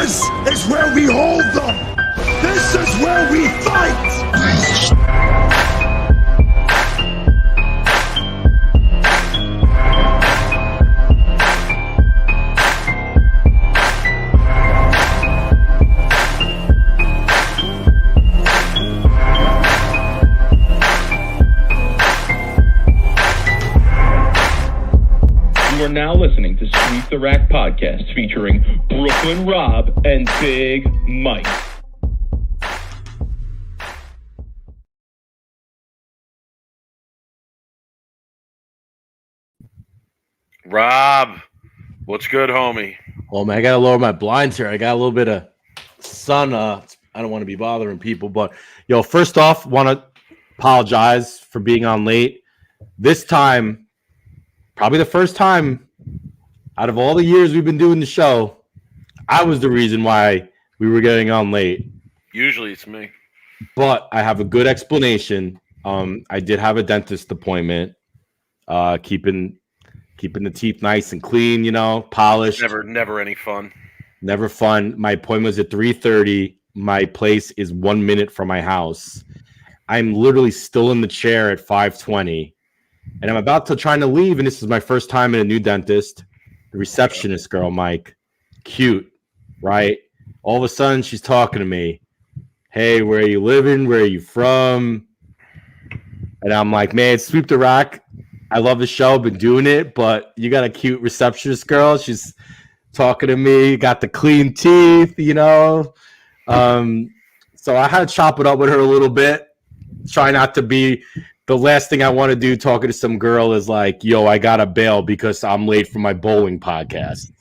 This is where we hold them. This is where we fight. You are now listening to Sweep the Rack podcast featuring Brooklyn Rob and Big Mike. Rob, what's good, homie? Well, man, I gotta lower my blinds here. I got a little bit of sun. I don't want to be bothering people, but first off, want to apologize for being on late. This time, probably the first time out of all the years we've been doing the show, I was the reason why we were getting on late. Usually it's me. But I have a good explanation. I did have a dentist appointment, keeping the teeth nice and clean, polished. Never any fun. Never fun. My appointment was at 3:30. My place is 1 minute from my house. I'm literally still in the chair at 5:20. And I'm about to try to leave, and this is my first time in a new dentist. The receptionist girl, Mike, cute, right? All of a sudden, she's talking to me. Hey, where are you living? Where are you from? And I'm like, man, Sweep the Rack. I love the show. Been doing it, but you got a cute receptionist girl. She's talking to me. Got the clean teeth, So I had to chop it up with her a little bit. Try not to be the last thing I want to do talking to some girl is like, yo, I got to bail because I'm late for my bowling podcast.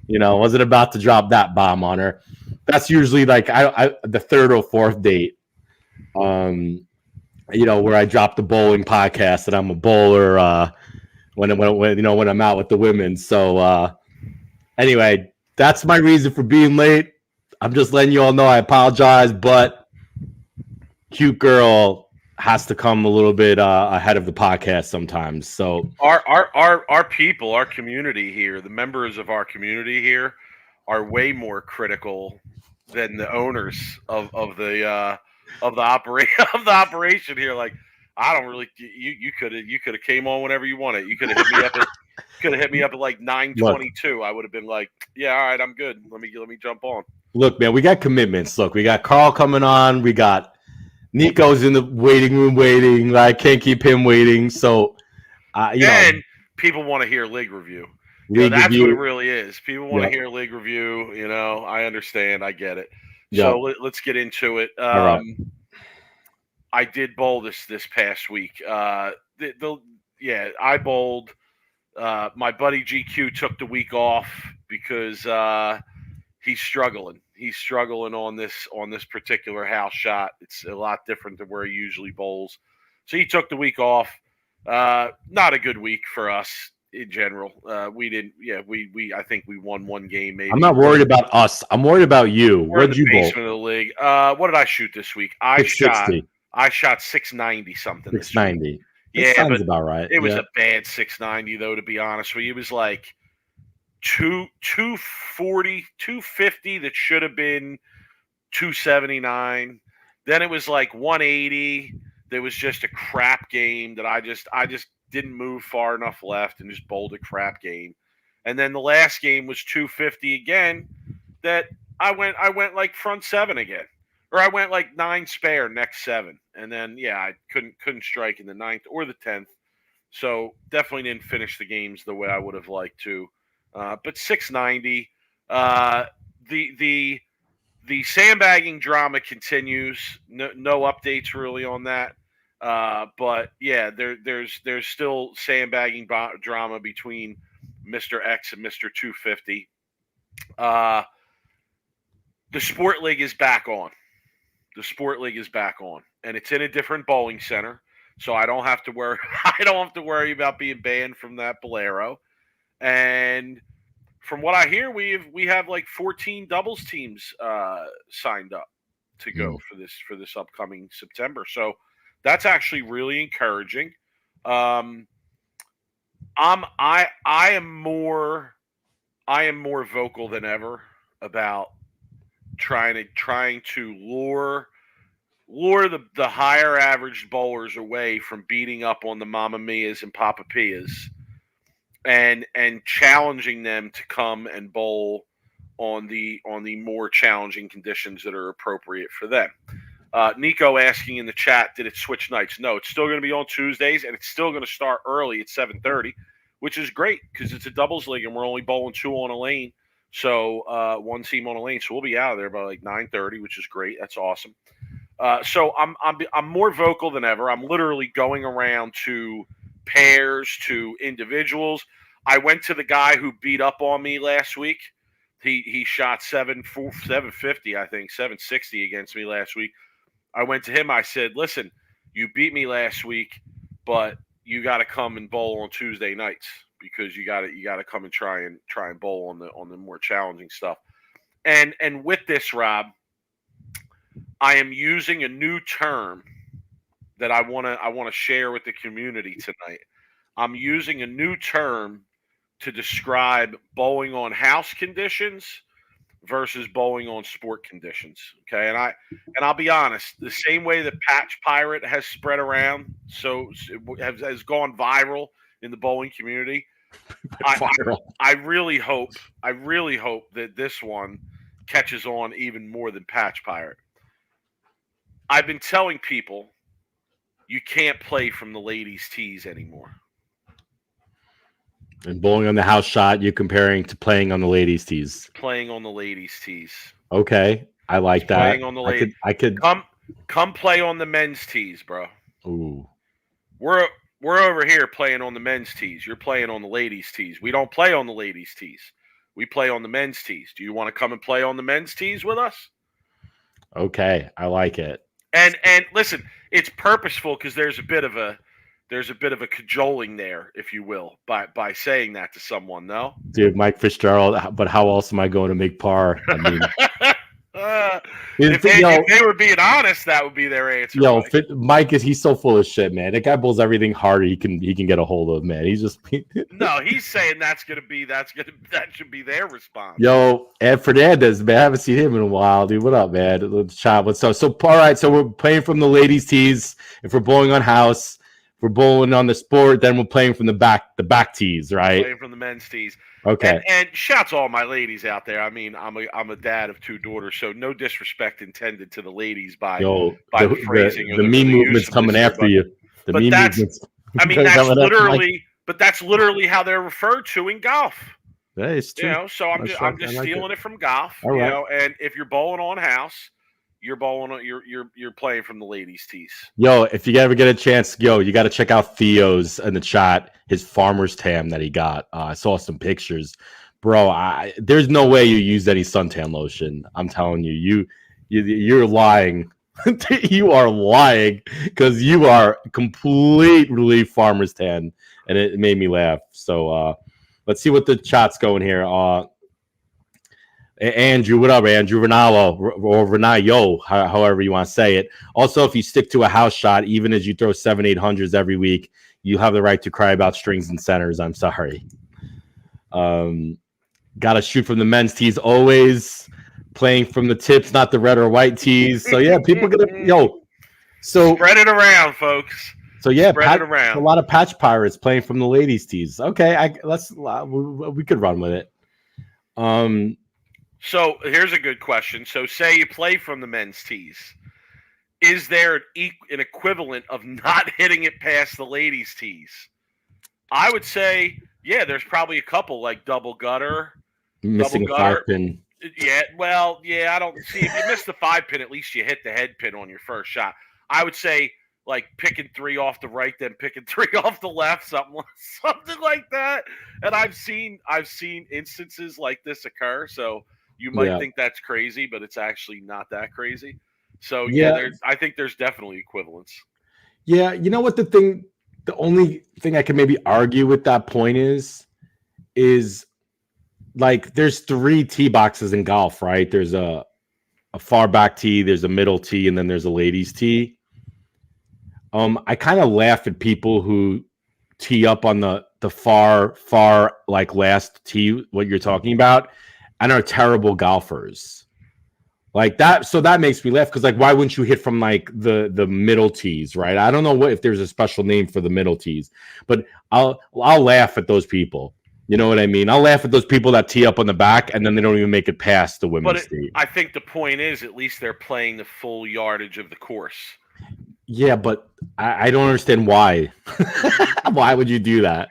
Wasn't about to drop that bomb on her. That's usually like the third or fourth date. Where I drop the bowling podcast and I'm a bowler when I'm out with the women. So anyway, that's my reason for being late. I'm just letting you all know I apologize, but cute girl has to come a little bit ahead of the podcast sometimes. So our people, our community here, the members of our community here are way more critical than the owners of the operation here. Like, I don't really. You could have came on whenever you wanted. You could have hit me up at like 9:22. I would have been like, yeah, all right, I'm good. Let me jump on. Look, man, we got commitments. Look, we got Carl coming on. We got Nico's in the waiting room waiting. I can't keep him waiting. So, and people want to hear league review. That's what it really is. People want to hear league review. I understand. I get it. So let's get into it. All right. I did bowl this past week. I bowled. My buddy GQ took the week off because he's struggling. He's struggling on this particular house shot. It's a lot different than where he usually bowls. So he took the week off. Not a good week for us in general. We didn't. Yeah, I think we won one game. Maybe. I'm not worried about us. I'm worried about you. Where'd you bowl? Basement of the league. What did I shoot this week? I shot 690 something. 690. Yeah, sounds about right. It was a bad 690 though. To be honest with you, it was like 240, 250 that should have been 279. Then it was like 180. There was just a crap game that I just didn't move far enough left and just bowled a crap game. And then the last game was 250 again. That I went like front seven again, or I went like 9 spare next 7, and then I couldn't strike in the 9th or the 10th. So definitely didn't finish the games the way I would have liked to. But 690. The sandbagging drama continues. No updates really on that. But yeah, there's still sandbagging drama between Mr. X and Mr. 250. The Sport League is back on. The Sport League is back on, and it's in a different bowling center, so I don't have to worry. I don't have to worry about being banned from that Bolero. And from what I hear, we have like 14 doubles teams signed up to go for this upcoming September. So that's actually really encouraging. I am more vocal than ever about trying to lure the higher average bowlers away from beating up on the Mamma Mias and Papa Pias, and challenging them to come and bowl on the more challenging conditions that are appropriate for them. Nico asking in the chat, did it switch nights? No, it's still going to be on Tuesdays, and it's still going to start early at 7:30, which is great because it's a doubles league and we're only bowling 2 on a lane. So one team on a lane. So we'll be out of there by like 9:30, which is great. That's awesome. So I'm more vocal than ever. I'm literally going around to pairs, to individuals. I went to the guy who beat up on me last week. He shot 750, I think, 760 against me last week. I went to him. I said, listen, you beat me last week, but you got to come and bowl on Tuesday nights because you got to come and try and bowl on the more challenging stuff. And with this, Rob, I am using a new term that I want to share with the community tonight. I'm using a new term to describe bowling on house conditions versus bowling on sport conditions. Okay, and I'll be honest, the same way that Patch Pirate has spread around, so has gone viral in the bowling community. I really hope that this one catches on even more than Patch Pirate. I've been telling people you can't play from the ladies' tees anymore. And bowling on the house shot, you're comparing to playing on the ladies' tees. Playing on the ladies' tees. Okay, I like that. Playing on the ladies. I could come play on the men's tees, bro. Ooh. We're over here playing on the men's tees. You're playing on the ladies' tees. We don't play on the ladies' tees. We play on the men's tees. Do you want to come and play on the men's tees with us? Okay, I like it. And listen, it's purposeful because there's a bit of a cajoling there, if you will, by saying that to someone. No, dude, Mike Fitzgerald. But how else am I going to make par? I mean, if they were being honest, that would be their answer. Yo, Mike he's so full of shit, man. That guy bowls everything harder he can get a hold of, man. He's just no. He's saying that should be their response. Yo, Ed Fernandez, man. I haven't seen him in a while, dude. What up, man? What's up? So all right. So we're playing from the ladies' tees. If we're bowling on house, if we're bowling on the sport, then we're playing from the back tees, right? Playing from the men's tees. Okay. And shouts to all my ladies out there. I mean, I'm a dad of 2 daughters, so no disrespect intended to the ladies by the phrasing. The meme movement's coming after you. The meme movement's. I mean, that's literally how they're referred to in golf. That is true. You know, so I'm just stealing it from golf. All right. You know, and if you're bowling on house, you're playing from the ladies' tees. Yo, if you ever get a chance, you got to check out Theo's in the chat, his farmer's tam that he got. I saw some pictures, bro. There's no way you used any suntan lotion. I'm telling you, you're lying. You are lying because you are completely farmer's tan, and it made me laugh. So let's see what the chat's going here. Andrew, what up, Andrew Ronaldo or Renayo, however you want to say it. Also, if you stick to a house shot, even as you throw 700-800s every week, you have the right to cry about strings and centers. I'm sorry. Got to shoot from the men's tees always. Playing from the tips, not the red or white tees. So yeah, people gonna So spread it around, folks. So yeah, spread it around. A lot of Patch Pirates playing from the ladies' tees. Okay, we could run with it. So here's a good question. So say you play from the men's tees. Is there an equivalent of not hitting it past the ladies' tees? I would say, yeah, there's probably a couple like double gutter. Missing a 5-pin. Yeah, well, yeah, I don't see. If you miss the 5-pin, at least you hit the head pin on your first shot. I would say like picking 3 off the right, then picking 3 off the left, something like that. And I've seen instances like this occur. So you might think that's crazy, but it's actually not that crazy. So I think there's definitely equivalence. Yeah, you know what the only thing I can maybe argue with that point is like there's 3 tee boxes in golf, right? There's a far back tee, there's a middle tee, and then there's a ladies tee. I kind of laugh at people who tee up on the far like last tee, what you're talking about, and are terrible golfers. Like that, so that makes me laugh because like why wouldn't you hit from like the middle tees, right? I don't know if there's a special name for the middle tees, but I'll laugh at those people. You know what I mean? I'll laugh at those people that tee up on the back and then they don't even make it past the women's tee. I think the point is at least they're playing the full yardage of the course. Yeah, but I don't understand why. Why would you do that?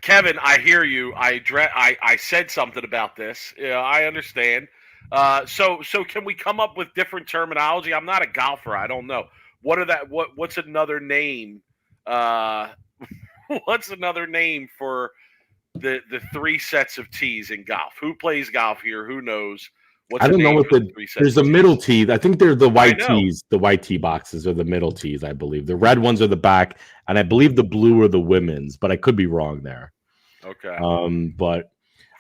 Kevin, I hear you. I said something about this. Yeah, I understand. So can we come up with different terminology? I'm not a golfer. I don't know. What's another name? What's another name for the 3 sets of tees in golf? Who plays golf here? Who knows? I don't know what there's a middle tee. I think they're the white tees. The white tee boxes are the middle tees, I believe. The red ones are the back, and I believe the blue are the women's, but I could be wrong there. Okay. But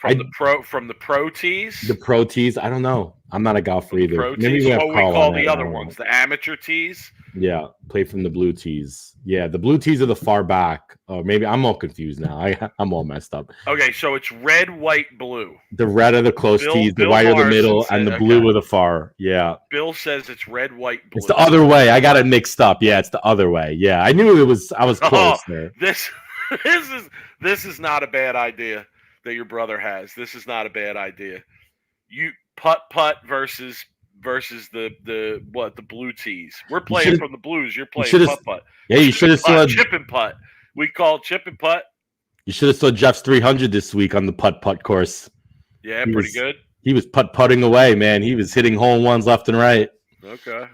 from the pro tees? The pro tees, I don't know. I'm not a golfer either. Pro tees, what we call the other ones, the amateur tees. Yeah, play from the blue tees. Yeah, the blue tees are the far back. Or maybe I'm all confused now. I'm all messed up. Okay, so it's red, white, blue. The red are the close tees, the white are the middle, and the blue are the far. Yeah. Bill says it's red, white, blue. It's the other way. I got it mixed up. Yeah, it's the other way. Yeah, I knew it was. I was close there. This is not a bad idea that your brother has. This is not a bad idea. You putt versus the blue tees. We're playing from the blues. You're playing putt. Yeah, you should have saw chip and putt. We call chip and putt. You should have saw Jeff's 300 this week on the putt course. Yeah, pretty good. He was putting away, man. He was hitting hole in ones left and right. Okay.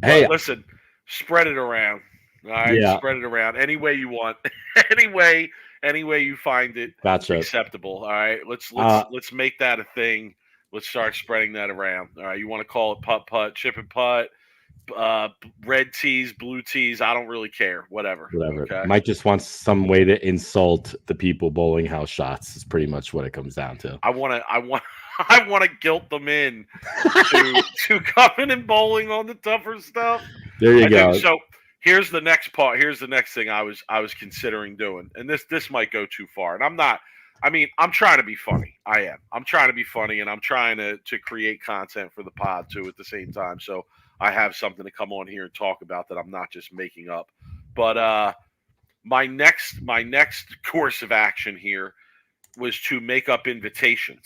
Hey, listen, spread it around. All right, spread it around any way you want, any way you find it acceptable. All right, let's make that a thing. Let's start spreading that around. All right, you want to call it putt, chip and putt, red tees, blue tees. I don't really care. Whatever. Okay? Mike just wants some way to insult the people bowling house shots. Is pretty much what it comes down to. I want to guilt them in to coming and bowling on the tougher stuff. There you go. So here's the next part. Here's the next thing I was considering doing, and this might go too far. And I'm not. I mean, I'm trying to be funny. I am. I'm trying to be funny, and I'm trying to create content for the pod too at the same time. So I have something to come on here and talk about that I'm not just making up. But my next course of action here was to make up invitations.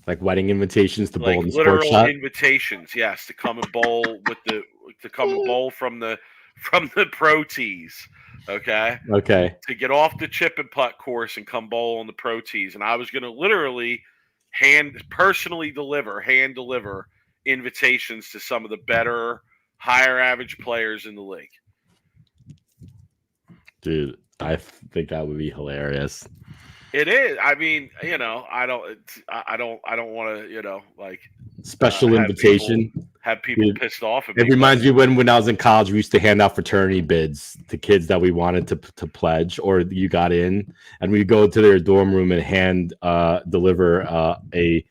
Like wedding invitations to bowl in the literal sports shop? Invitations, yes, to come and bowl from the pro tees. Okay. To get off the chip and putt course and come bowl on the pro tees. And I was gonna literally hand deliver invitations to some of the better, higher average players in the league. Dude, I think that would be hilarious. It is. I mean, I don't want to, like special invitation. Have people pissed off at me. It reminds me when I was in college, we used to hand out fraternity bids to kids that we wanted to pledge, or you got in, and we'd go to their dorm room and hand deliver a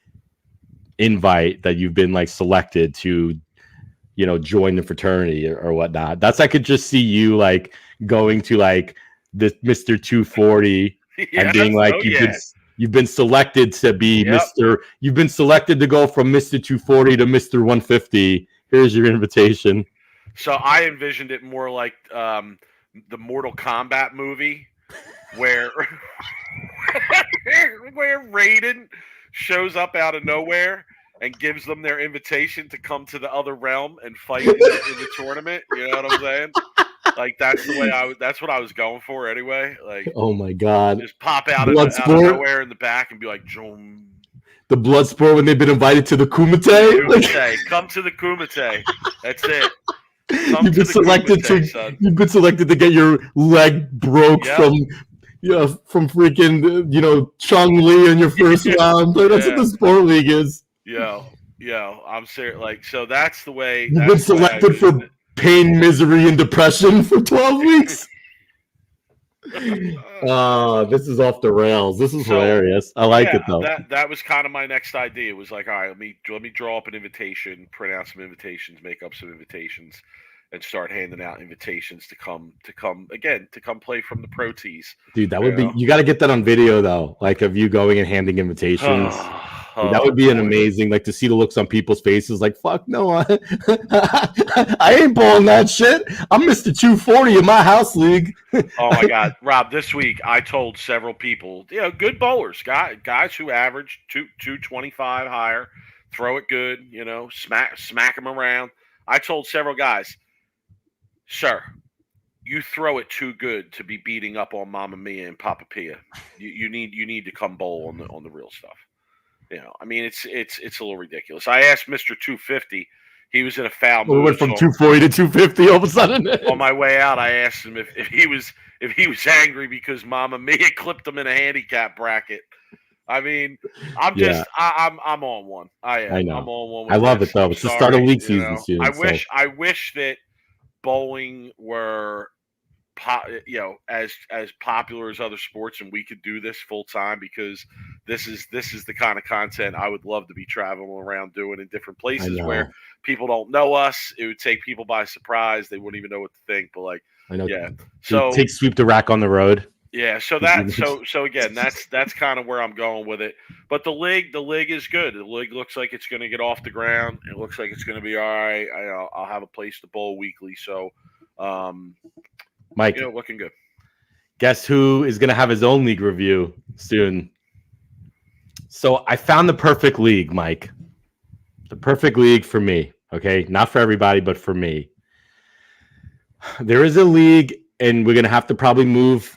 invite that you've been like selected to, join the fraternity or whatnot. I could just see you like going to like this Mr. 240 and being like, you've been selected to be Mr. You've been selected to go from Mr. 240 to Mr. 150. Here's your invitation. So I envisioned it more like the Mortal Kombat movie where Raiden shows up out of nowhere and gives them their invitation to come to the other realm and fight in the tournament. You know what I'm saying? Like that's the way that's what I was going for anyway. Like, oh my god, just pop out of nowhere in the back and be like, Jom. The blood sport when they've been invited to the Kumite. Come to the Kumite. That's it. You've been selected to get your leg broke from freaking Chung Lee in your first round. Like, that's what the sport league is. Yo, I'm serious. Like, so that's the way. You've been selected for pain, misery, and depression for 12 weeks. This is off the rails. This is hilarious. I like it though. That was kind of my next idea. It was like, all right, let me draw up an invitation, print out some invitations, make up some invitations, and start handing out invitations to come play from the pro tees. Dude, that would be, you got to get that on video though, like of you going and handing invitations. Dude, that would be an amazing, like to see the looks on people's faces, like fuck no, I ain't bowling that shit. I'm Mr. 240 in my house league. Oh my God, Rob! This week I told several people, good bowlers, guys who average 225 higher, throw it good, smack them around. I told several guys, sir, you throw it too good to be beating up on Mama Mia and Papa Pia. You need to come bowl on the real stuff. I mean, it's a little ridiculous. I asked Mr. 250. He was in a foul mood. We went from 240 to 250 all of a sudden. On my way out, I asked him if he was angry because Mama Mia clipped him in a handicap bracket. I mean, I'm on one. I know. I'm on one. With I love it though. It's the start of league season soon. I wish that bowling were as popular as other sports, and we could do this full time, because this is the kind of content I would love to be traveling around doing in different places where people don't know us. It would take people by surprise. They wouldn't even know what to think. But I know. Yeah. So take Sweep the Rack on the road. Yeah. So again, that's kind of where I'm going with it. But the league is good. The league looks like it's going to get off the ground. It looks like it's going to be all right. I'll have a place to bowl weekly. So, Mike, looking good. Guess who is going to have his own league review soon? So I found the perfect league, Mike. The perfect league for me. Okay, not for everybody, but for me. There is a league, and we're going to have to probably move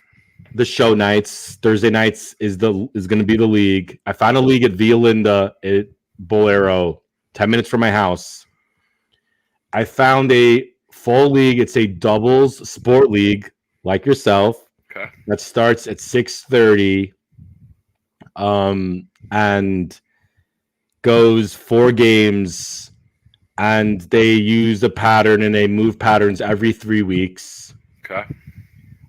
the show nights. Thursday nights is going to be the league. I found a league at Via Linda at Bolero, 10 minutes from my house. I found a full league. It's a doubles sport league, like yourself. Okay. That starts at 6:30, and goes 4 games, and they use a pattern and they move patterns every 3 weeks. Okay.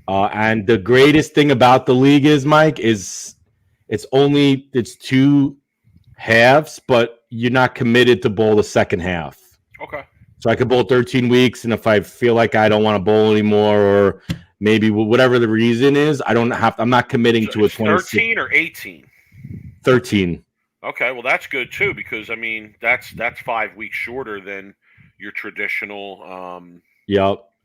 And the greatest thing about the league is, Mike, is it's 2 halves, but you're not committed to bowl the second half. Okay. So I could bowl 13 weeks, and if I feel like I don't want to bowl anymore, or maybe whatever the reason is, I'm not committing to a 26. 13 or 18? 13. Okay, well that's good too, because I mean that's 5 weeks shorter than your traditional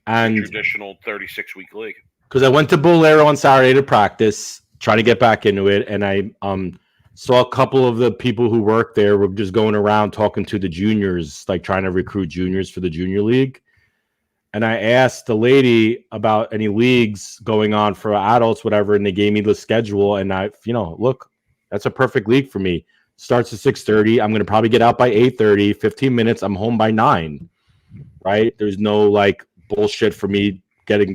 and traditional 36-week league. Because I went to Bolero on Saturday to practice, trying to get back into it, and I saw a couple of the people who work there were just going around talking to the juniors, like trying to recruit juniors for the junior league. And I asked the lady about any leagues going on for adults, whatever, and they gave me the schedule. And look, that's a perfect league for me. Starts at 6:30. I'm going to probably get out by 8:30, 15 minutes. I'm home by 9, right? There's no bullshit for me going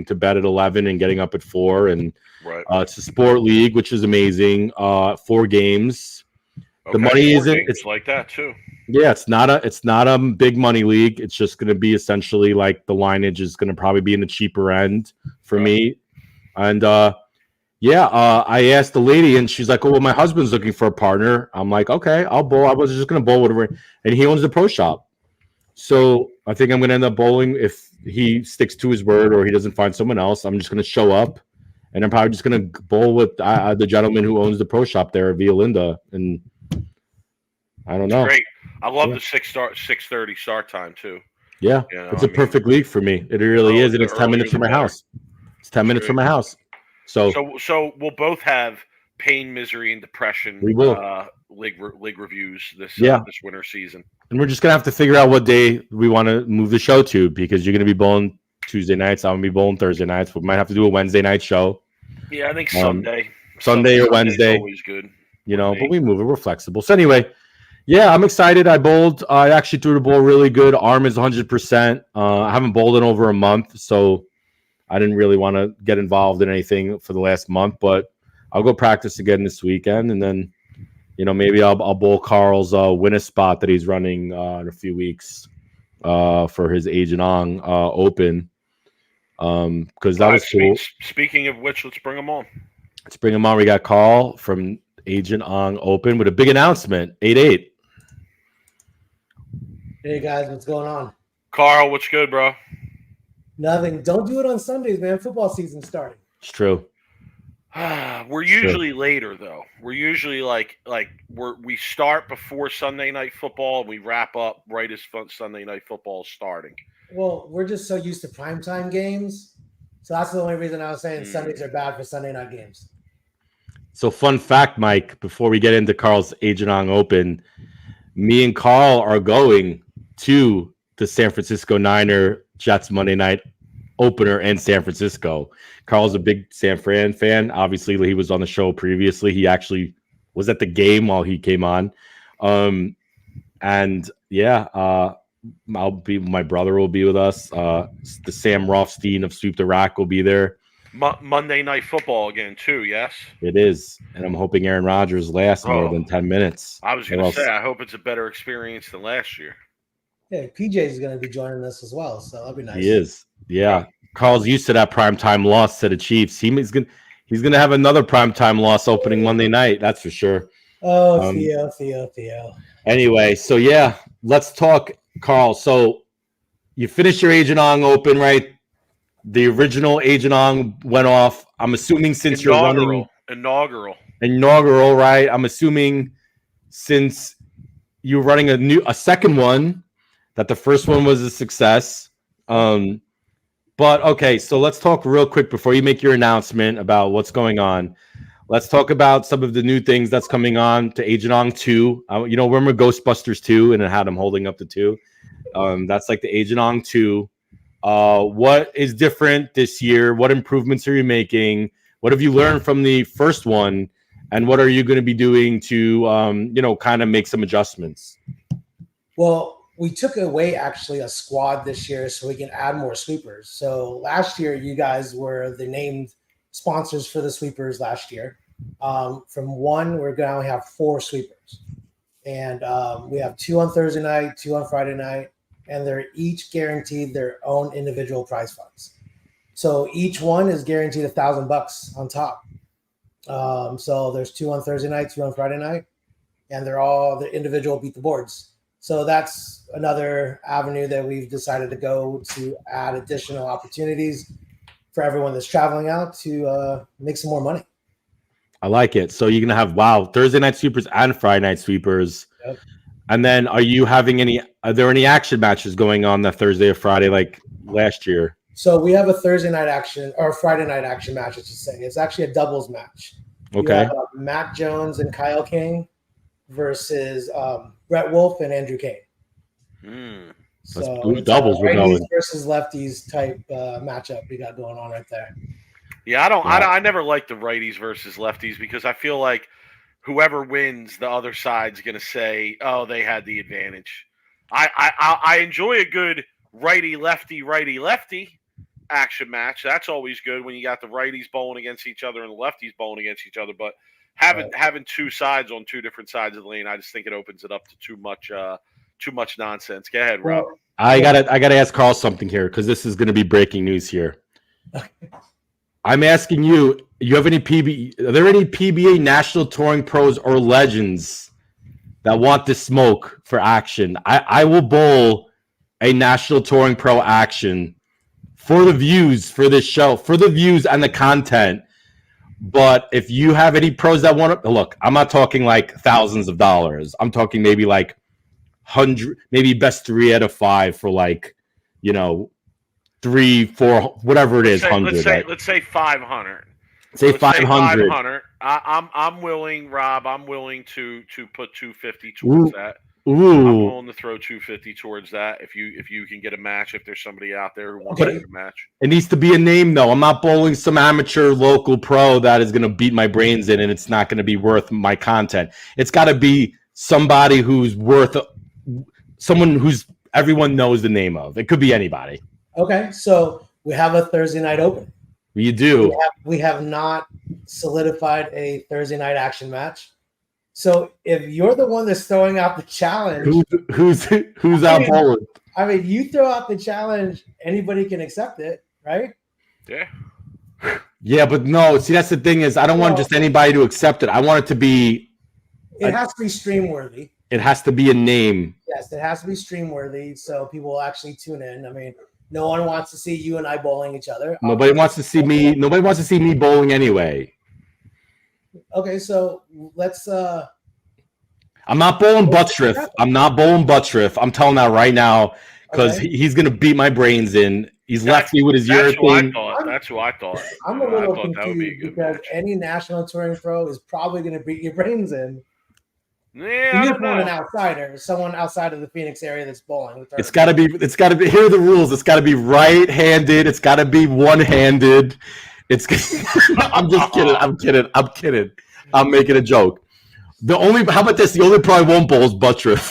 to bed at 11 and getting up at 4. And right. It's a sport league, which is amazing. 4 games. Okay, the money isn't. It's like that too. Yeah, it's not a big money league. It's just going to be essentially the lineage is going to probably be in the cheaper end for me. And I asked the lady, and she's like, "Oh, well, my husband's looking for a partner." I'm like, "Okay, I'll bowl." I was just going to bowl whatever, and he owns the pro shop. So I think I'm going to end up bowling if he sticks to his word or he doesn't find someone else. I'm just going to show up, and I'm probably just going to bowl with the gentleman who owns the pro shop there at Via Linda. And I don't know. Great. I love the 6:30 start time too. Yeah, it's a perfect league for me. It really is, and it's 10 minutes from my house. It's 10 minutes from my house. So we'll both have pain, misery, and depression. We will league reviews this winter season. And we're just gonna have to figure out what day we want to move the show to, because you're gonna be bowling Tuesday nights. I'm gonna be bowling Thursday nights. We might have to do a Wednesday night show. Yeah, I think Sunday or Wednesday. Always good. But we move it. We're flexible. So anyway, yeah, I'm excited. I bowled. I actually threw the ball really good. Arm is 100%. I haven't bowled in over a month, so I didn't really want to get involved in anything for the last month. But I'll go practice again this weekend, and then maybe I'll bowl Carl's win a spot that he's running in a few weeks for his Agent Ong Open. Because that was cool. Speaking of which, let's bring him on. Let's bring him on. We got Carl from Agent Ong Open with a big announcement. 8-8. Hey guys, what's going on? Carl, what's good, bro? Nothing. Don't do it on Sundays, man. Football season's starting. It's true. We're usually later though. We're usually we start before Sunday night football and we wrap up right as Sunday night football is starting. Well, we're just so used to primetime games. So that's the only reason I was saying Sundays are bad for Sunday night games. So fun fact, Mike, before we get into Carl's Agent Open, me and Carl are going to the San Francisco Niner Jets Monday night opener in San Francisco. Carl's a big San Fran fan. Obviously, he was on the show previously. He actually was at the game while he came on. My brother will be with us. The Sam Rothstein of Sweep the Rack will be there. Monday night football again, too, yes? It is. And I'm hoping Aaron Rodgers lasts more than 10 minutes. I was going to say, I hope it's a better experience than last year. Yeah, PJ is going to be joining us as well, so that'll be nice. He is. Yeah. Carl's used to that primetime loss to the Chiefs. He's gonna have another primetime loss opening Monday night. That's for sure. Oh, Theo. Anyway, so yeah, let's talk, Carl. So you finished your Agent Open, right? The original Agent went off. I'm assuming since you're running inaugural, right? I'm assuming since you're running a second one, that the first one was a success. But okay, so let's talk real quick before you make your announcement about what's going on. Let's talk about some of the new things that's coming on to Agent 2. Remember Ghostbusters 2 and it had them holding up the 2. That's like the Agent 2. What is different this year? What improvements are you making? What have you learned from the first one? And what are you going to be doing to, kind of make some adjustments? Well, we took away actually a squad this year so we can add more sweepers. So last year, you guys were the named sponsors for the sweepers last year. From one, we're going to have 4 sweepers. And we have 2 on Thursday night, 2 on Friday night, and they're each guaranteed their own individual prize funds. So each one is guaranteed $1,000 on top. So there's 2 on Thursday night, 2 on Friday night, and they're all the individual beat the boards. So that's another avenue that we've decided to go to add additional opportunities for everyone that's traveling out to make some more money. I like it. So you're going to have, Thursday night sweepers and Friday night sweepers. Yep. And then are there any action matches going on that Thursday or Friday like last year? So we have a Thursday night action or Friday night action match, I should say. It's actually a doubles match. Okay. You have Matt Jones and Kyle King versus Brett Wolf and Andrew Kane. So doubles we're going versus lefties type matchup we got going on right there. Yeah, I never liked the righties versus lefties because I feel like whoever wins, the other side's going to say, "Oh, they had the advantage." I enjoy a good righty lefty action match. That's always good when you got the righties bowling against each other and the lefties bowling against each other. But having 2 sides on 2 different sides of the lane, I just think it opens it up to too much nonsense. Go ahead, Rob. I gotta ask Carl something here because this is going to be breaking news here. I'm asking you. You have any Are there any PBA National Touring Pros or Legends that want to smoke for action? I will bowl a National Touring Pro action for the views for this show, for the views and the content. But if you have any pros that want to look, I'm not talking like thousands of dollars. I'm talking maybe like 100, maybe best 3 out of 5 for 3, 4, whatever it is. 100. Let's say 500. Say 500. I'm willing, Rob. I'm willing to put 250 towards that. Ooh. I'm willing to throw 250 towards that if you can get a match. If there's somebody out there who wants to get a match, it needs to be a name though. I'm not bowling some amateur local pro that is going to beat my brains in, and it's not going to be worth my content. It's got to be somebody who's worth someone who's everyone knows the name of. It could be anybody. Okay, so we have a Thursday night open. You do. We have not solidified a Thursday night action match. So if you're the one that's throwing out the challenge, who's out bowling? I mean, you throw out the challenge, anybody can accept it, right? Yeah. Yeah, but no. See, that's the thing is, I don't want just anybody to accept it. I want it to be. It has to be stream worthy. It has to be a name. Yes, it has to be stream worthy so people will actually tune in. I mean, no one wants to see you and I bowling each other. Nobody wants to see me. Nobody wants to see me bowling anyway. Okay, so let's. I'm not bowling Buttriff. I'm not bowling Buttriff. I'm telling that right now because he's gonna beat my brains in. He's lefty with his urethane. That's who I thought. I'm a little confused because any national touring pro is probably going to beat your brains in. Yeah, you just want an outsider, someone outside of the Phoenix area that's bowling. It's got to be. Here are the rules. It's got to be right-handed. It's got to be one-handed. It's. I'm just kidding. I'm kidding. I'm making a joke. How about this? The only pro I won't bowl is Buttriff.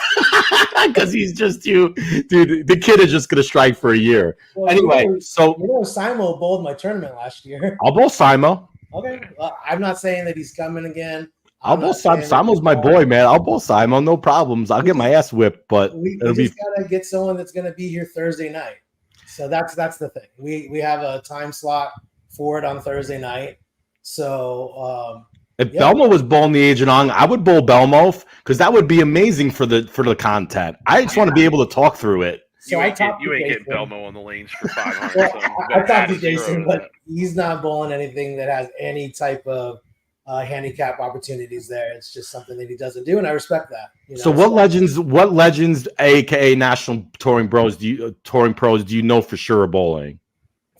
Because he's just dude. The kid is just gonna strike for a year. Well, anyway, Simo bowled my tournament last year. I'll bowl Simo. Okay, I'm not saying that he's coming again. I'll bowl Simo. Simo's my boy, man. I'll bowl Simo, no problems. I'll get my ass whipped, but we just gotta get someone that's gonna be here Thursday night. So that's the thing. We have a time slot for it on Thursday night. So. If Belmo was bowling the Agent On, I would bowl Belmo because that would be amazing for the content. I just want to be able to talk through it. So you ain't getting Belmo on the lanes for 500. Well, I talked to Jason, but he's not bowling anything that has any type of handicap opportunities there. It's just something that he doesn't do, and I respect that. So what legends, aka national touring pros, do you know for sure are bowling?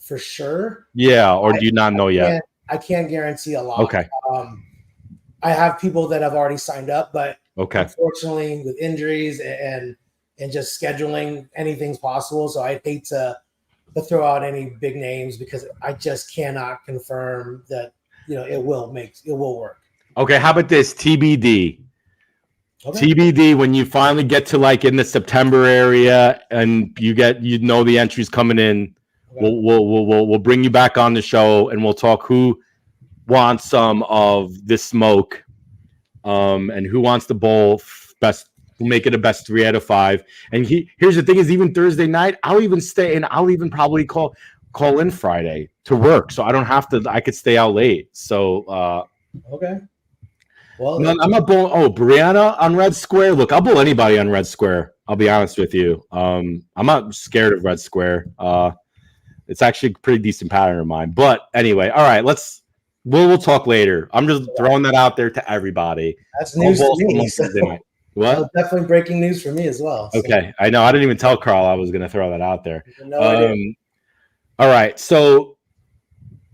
For sure? Yeah, or do you not know yet? I can't guarantee a lot. Okay. I have people that have already signed up, but okay, unfortunately, with injuries and just scheduling, anything's possible. So I hate to throw out any big names because I just cannot confirm that it will work. Okay, how about this TBD? Okay. TBD when you finally get to like in the September area and you know the entries coming in. Okay. We'll bring you back on the show and we'll talk who wants some of this smoke, and who wants the bowl best. We'll make it a best 3 out of 5. And here's the thing: is even Thursday night, I'll even stay and I'll even probably call in Friday to work, so I don't have to. I could stay out late. So okay. Well, I'm not bowling. Oh, Brianna on Red Square. Look, I'll bowl anybody on Red Square. I'll be honest with you. I'm not scared of Red Square. It's actually a pretty decent pattern of mine. But anyway, all right, we'll talk later. I'm just throwing that out there to everybody. That's news to me. What? Well, definitely breaking news for me as well. So. Okay, I know. I didn't even tell Carl I was going to throw that out there. No idea. All right, so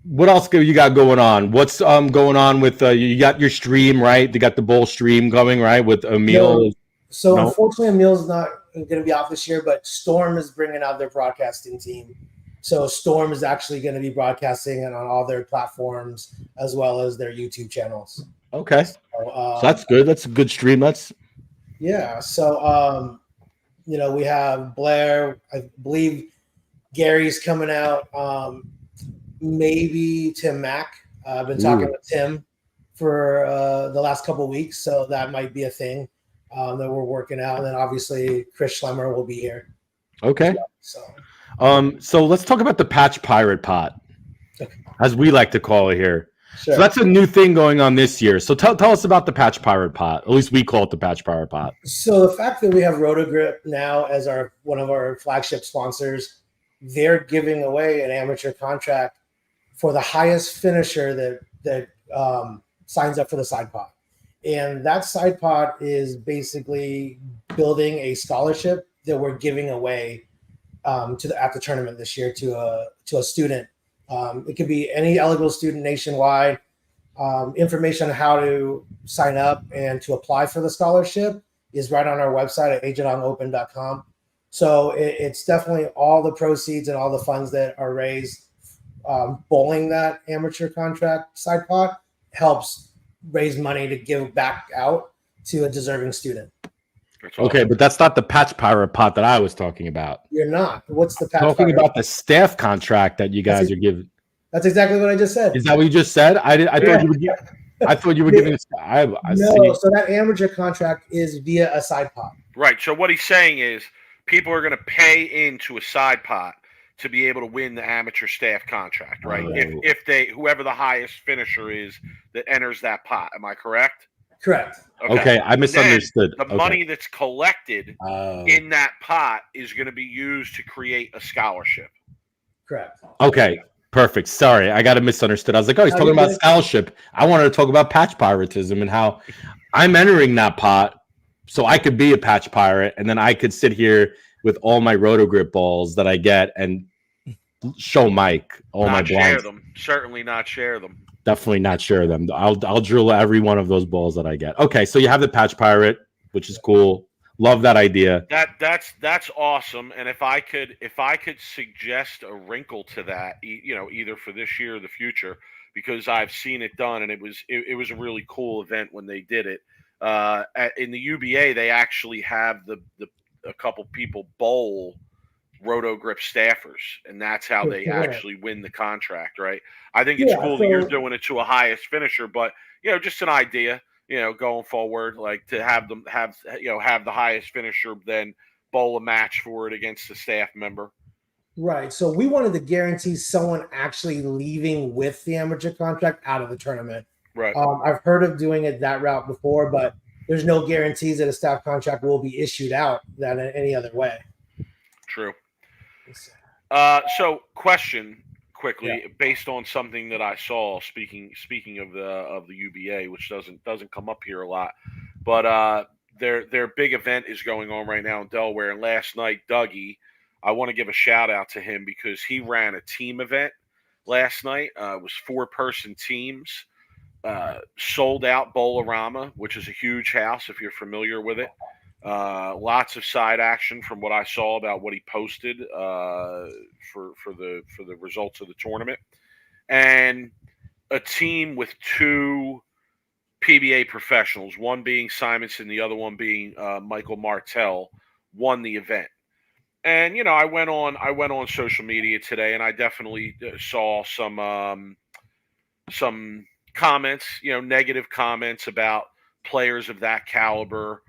what else you got going on? What's going on with you got your stream, right? You got the bowl stream going, right, with Emil? No. So unfortunately, Emil's not going to be off this year, but Storm is bringing out their broadcasting team. So Storm is actually going to be broadcasting it on all their platforms as well as their YouTube channels. Okay, so that's good. That's a good stream. Yeah. So we have Blair. I believe Gary's coming out. Maybe Tim Mack. I've been talking with Tim for the last couple of weeks, so that might be a thing that we're working out. And then obviously Chris Schlemmer will be here. Okay. So let's talk about the Patch Pirate Pot, as we like to call it here. Sure. So that's a new thing going on this year. So tell us about the Patch Pirate Pot. At least we call it the Patch Pirate Pot. So the fact that we have Rotogrip now as one of our flagship sponsors, they're giving away an amateur contract for the highest finisher that signs up for the side pot. And that side pot is basically building a scholarship that we're giving away at the tournament this year to a student. It could be any eligible student nationwide. Information on how to sign up and to apply for the scholarship is right on our website at agentonopen.com. So it's definitely all the proceeds and all the funds that are raised bowling that amateur contract side pot helps raise money to give back out to a deserving student. Okay, but that's not the Patch Pirate Pot that I was talking about. You're not. What's the Patch talking about the staff contract that you guys are giving? That's exactly what I just said. Is that what you just said? I thought you would give. I thought you were giving. No, so that amateur contract is via a side pot. Right. So what he's saying is people are going to pay into a side pot to be able to win the amateur staff contract, right? If whoever the highest finisher is that enters that pot. Am I correct? Correct. Okay, I And then misunderstood. the Okay. money that's collected Oh, in that pot is going to be used to create a scholarship. correct. Okay, perfect. Sorry, I got it misunderstood. I was like, oh, he's No, talking you're about good. scholarship. I wanted to talk about patch piratism and how I'm entering that pot so I could be a patch pirate, and then I could sit here with all my roto grip balls that I get and show Mike all my Not share blinds. them. Certainly not share them. Definitely not share them. I'll drill every one of those balls that I get. Okay, so you have the patch pirate, which is cool. Love that idea. That's awesome. And if I could suggest a wrinkle to that, either for this year or the future, because I've seen it done, and it was a really cool event when they did it. In the UBA, they actually have a couple people bowl Roto Grip staffers, and that's how they actually win the contract, right? I think it's cool that you're doing it to a highest finisher, but just an idea, going forward, like to have them have the highest finisher, then bowl a match for it against the staff member. Right. So we wanted to guarantee someone actually leaving with the amateur contract out of the tournament. Right. I've heard of doing it that route before, but there's no guarantees that a staff contract will be issued out that in any other way. True. So question quickly, based on something that I saw, speaking of the UBA, which doesn't come up here a lot, but their big event is going on right now in Delaware. And last night, Dougie, I want to give a shout out to him because he ran a team event last night. It was 4-person teams, sold out Bowl-O-Rama, which is a huge house if you're familiar with it. Lots of side action from what I saw about what he posted for the results of the tournament, and a team with 2 PBA professionals, one being Simonson, the other one being Michael Martell, won the event. And I went on social media today, and I definitely saw some comments, negative comments about players of that caliber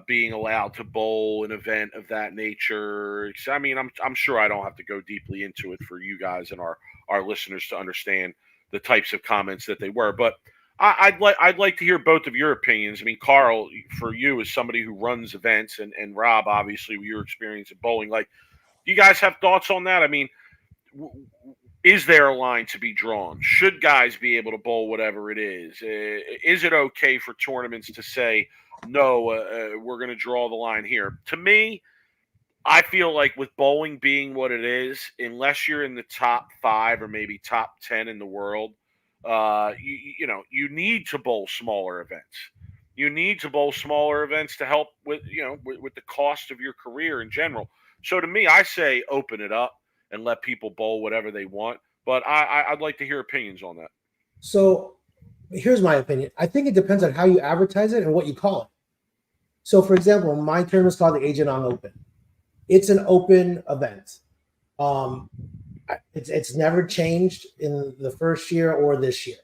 being allowed to bowl an event of that nature. I mean, I'm sure I don't have to go deeply into it for you guys and our listeners to understand the types of comments that they were. But I'd like to hear both of your opinions. I mean, Carl, for you as somebody who runs events, and Rob, obviously, with your experience in bowling, like, do you guys have thoughts on that? I mean, is there a line to be drawn? Should guys be able to bowl whatever it is? Is it okay for tournaments to say, no, we're going to draw the line here? To me, I feel like with bowling being what it is, unless you're in the top 5 or maybe top 10 in the world, you need to bowl smaller events. You need to bowl smaller events to help with the cost of your career in general. So to me, I say open it up and let people bowl whatever they want. But I'd like to hear opinions on that. So here's my opinion. I think it depends on how you advertise it and what you call it. So, for example, my tournament is called the Agent on Open. It's an open event. It's never changed in the first year or this year.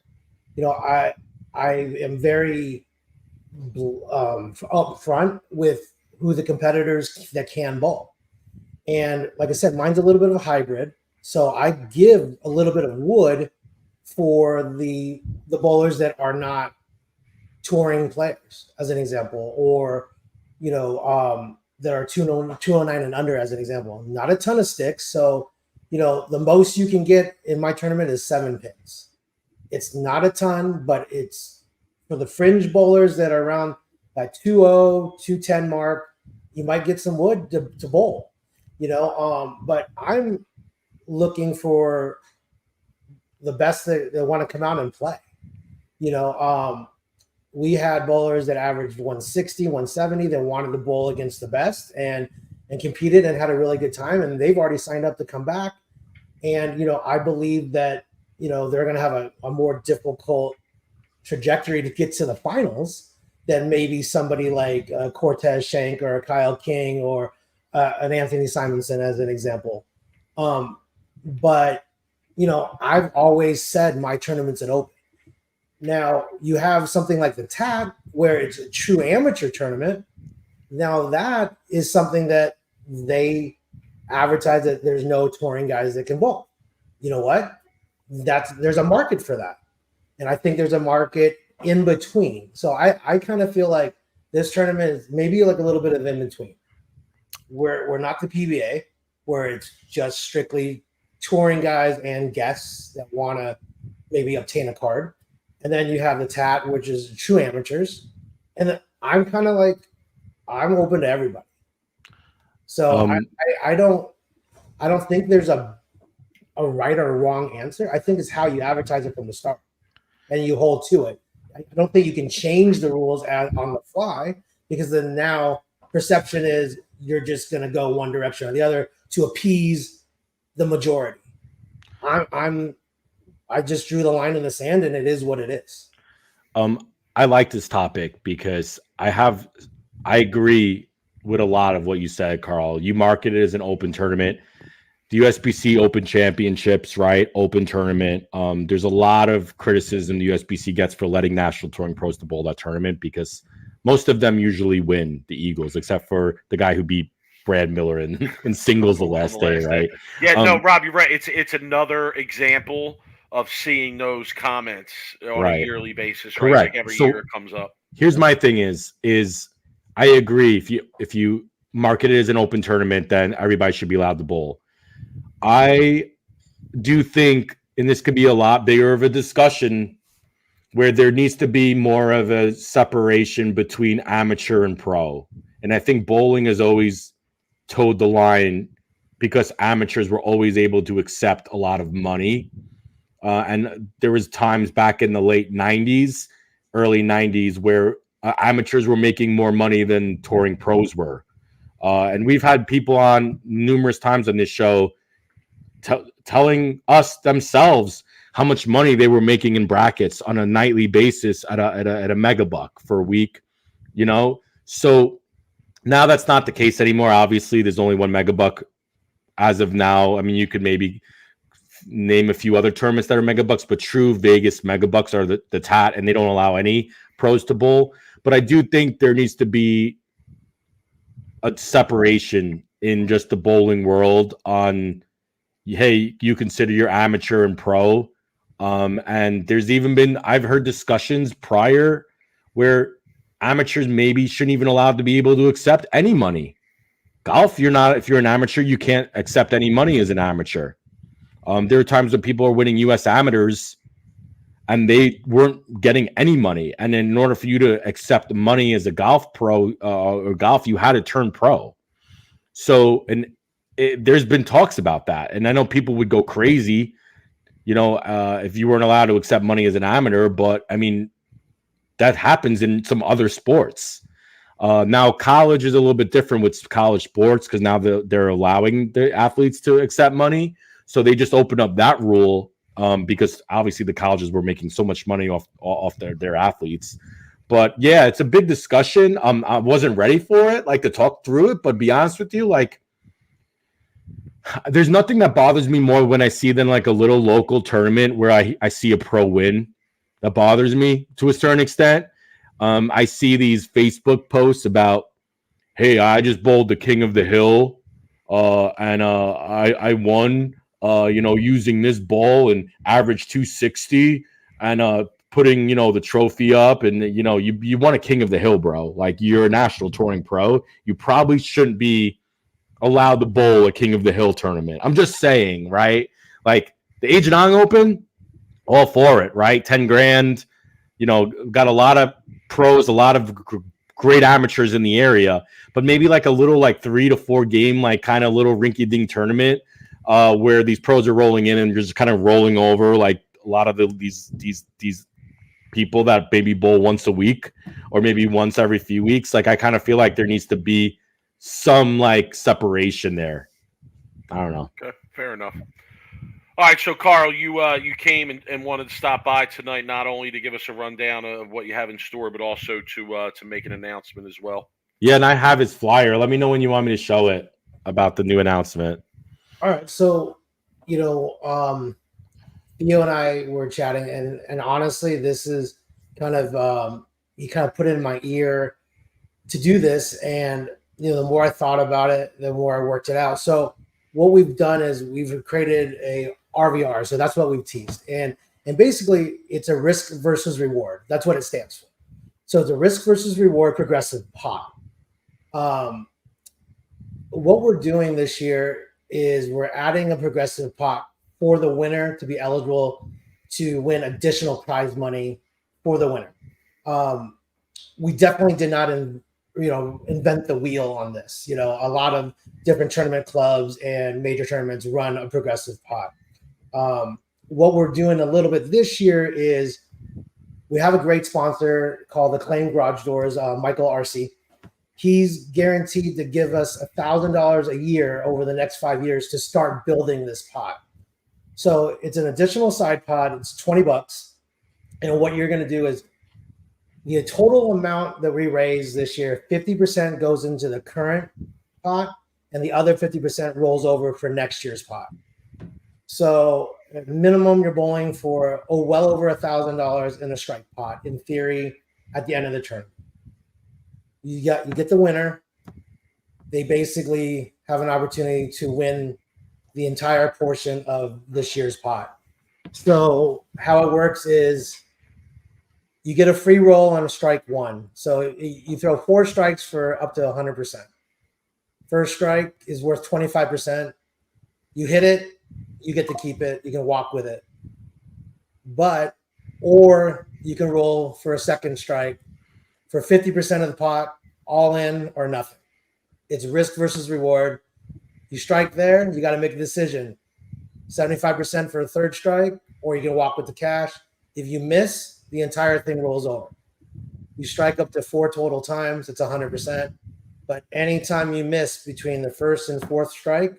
I am very upfront with who the competitors that can bowl. And like I said, mine's a little bit of a hybrid. So I give a little bit of wood for the bowlers that are not touring players, as an example, or that are 209 and under, as an example. Not a ton of sticks. So, the most you can get in my tournament is 7 pins. It's not a ton, but it's for the fringe bowlers that are around that 2-0, 210 mark. You might get some wood to bowl, but I'm looking for the best that want to come out and play. We had bowlers that averaged 160, 170 that wanted to bowl against the best and competed and had a really good time, and they've already signed up to come back. And I believe that they're going to have a more difficult trajectory to get to the finals than maybe somebody like Cortez Shank or Kyle King or an Anthony Simonson, as an example. But I've always said my tournament's an open. Now you have something like the TAT where it's a true amateur tournament. Now that is something that they advertise that there's no touring guys that can bowl. You know what? There's a market for that. And I think there's a market in between. So I kind of feel like this tournament is maybe like a little bit of in between. We're not the PBA, where it's just strictly touring guys and guests that want to maybe obtain a card. And then you have the TAT, which is true amateurs. And I'm kind of like, I'm open to everybody. So I don't think there's a right or wrong answer. I think it's how you advertise it from the start, and you hold to it. I don't think you can change the rules on the fly, because then now perception is you're just going to go one direction or the other to appease the majority. I just drew the line in the sand, and it is what it is. I like this topic because I agree with a lot of what you said, Carl. You market it as an open tournament. The USBC Open Championships, right? Open tournament. There's a lot of criticism the USBC gets for letting national touring pros to bowl that tournament, because most of them usually win, the Eagles, except for the guy who beat Brad Miller in singles the last day, right? Yeah, no, Rob, you're right. It's another example of seeing those comments on a yearly basis, right? Correct. Like every year it comes up. Here's my thing is I agree. If you market it as an open tournament, then everybody should be allowed to bowl. I do think, and this could be a lot bigger of a discussion, where there needs to be more of a separation between amateur and pro. And I think bowling has always towed the line because amateurs were always able to accept a lot of money. And there was times back in the late 90s, early 90s, where amateurs were making more money than touring pros were. And we've had people on numerous times on this show telling us themselves how much money they were making in brackets on a nightly basis at a megabuck for a week, you know? So now that's not the case anymore. Obviously, there's only one megabuck as of now. I mean, you could maybe name a few other tournaments that are megabucks, but true Vegas megabucks are the TAT, and they don't allow any pros to bowl. But I do think there needs to be a separation in just the bowling world on, hey, you consider your amateur and pro. And there's even been, I've heard discussions prior where amateurs maybe shouldn't even allowed to be able to accept any money. Golf, if you're an amateur, you can't accept any money as an amateur. There are times when people are winning US amateurs and they weren't getting any money. And in order for you to accept money as a golf pro or golf, you had to turn pro. So, there's been talks about that. And I know people would go crazy, if you weren't allowed to accept money as an amateur. But I mean, that happens in some other sports. Now, college is a little bit different with college sports, because now they're allowing the athletes to accept money. So they just opened up that rule because obviously the colleges were making so much money off their athletes. But yeah, it's a big discussion. I wasn't ready for it, to talk through it. But be honest with you, there's nothing that bothers me more when I see than a little local tournament where I see a pro win. That bothers me to a certain extent. I see these Facebook posts about, hey, I just bowled the King of the Hill, and I won, using this ball and average 260, and putting, the trophy up, and you won a King of the Hill, bro. You're a national touring pro. You probably shouldn't be allowed to bowl a King of the Hill tournament. I'm just saying, right? The Age of Nong Open, all for it, right? 10 grand, got a lot of pros, a lot of great amateurs in the area, but maybe a little 3 to 4 game, kind of little rinky-dink tournament where these pros are rolling in and just kind of rolling over a lot of these people that maybe bowl once a week or maybe once every few weeks. I kind of feel like there needs to be some separation there. I don't know. Okay, fair enough. All right, so Carl, you came and wanted to stop by tonight, not only to give us a rundown of what you have in store, but also to make an announcement as well. Yeah, and I have his flyer. Let me know when you want me to show it about the new announcement. All right, so Theo and I were chatting, and honestly, this is kind of he kind of put it in my ear to do this, and the more I thought about it, the more I worked it out. So what we've done is we've created a RVR, so that's what we've teased, and And basically, it's a risk versus reward. That's what it stands for. So it's a risk versus reward progressive pot. What we're doing this year is we're adding a progressive pot for the winner to be eligible to win additional prize money for the winner. We definitely did not invent the wheel on this. A lot of different tournament clubs and major tournaments run a progressive pot. What we're doing a little bit this year is we have a great sponsor called the Claim Garage Doors, Michael Arce. He's guaranteed to give us $1,000 a year over the next 5 years to start building this pot. So it's an additional side pot. It's $20. And what you're going to do is the total amount that we raise this year, 50% goes into the current pot and the other 50% rolls over for next year's pot. So at minimum, you're bowling for well over $1,000 in a strike pot, in theory, at the end of the tournament. You get the winner. They basically have an opportunity to win the entire portion of this year's pot. So how it works is you get a free roll on a strike one. So you throw 4 strikes for up to 100%. First strike is worth 25%. You hit it, you get to keep it. You can walk with it. Or you can roll for a second strike for 50% of the pot, all in or nothing. It's risk versus reward. You strike there, you got to make a decision. 75% for a third strike, or you can walk with the cash. If you miss, the entire thing rolls over. You strike up to 4 total times, it's 100%. But anytime you miss between the first and fourth strike,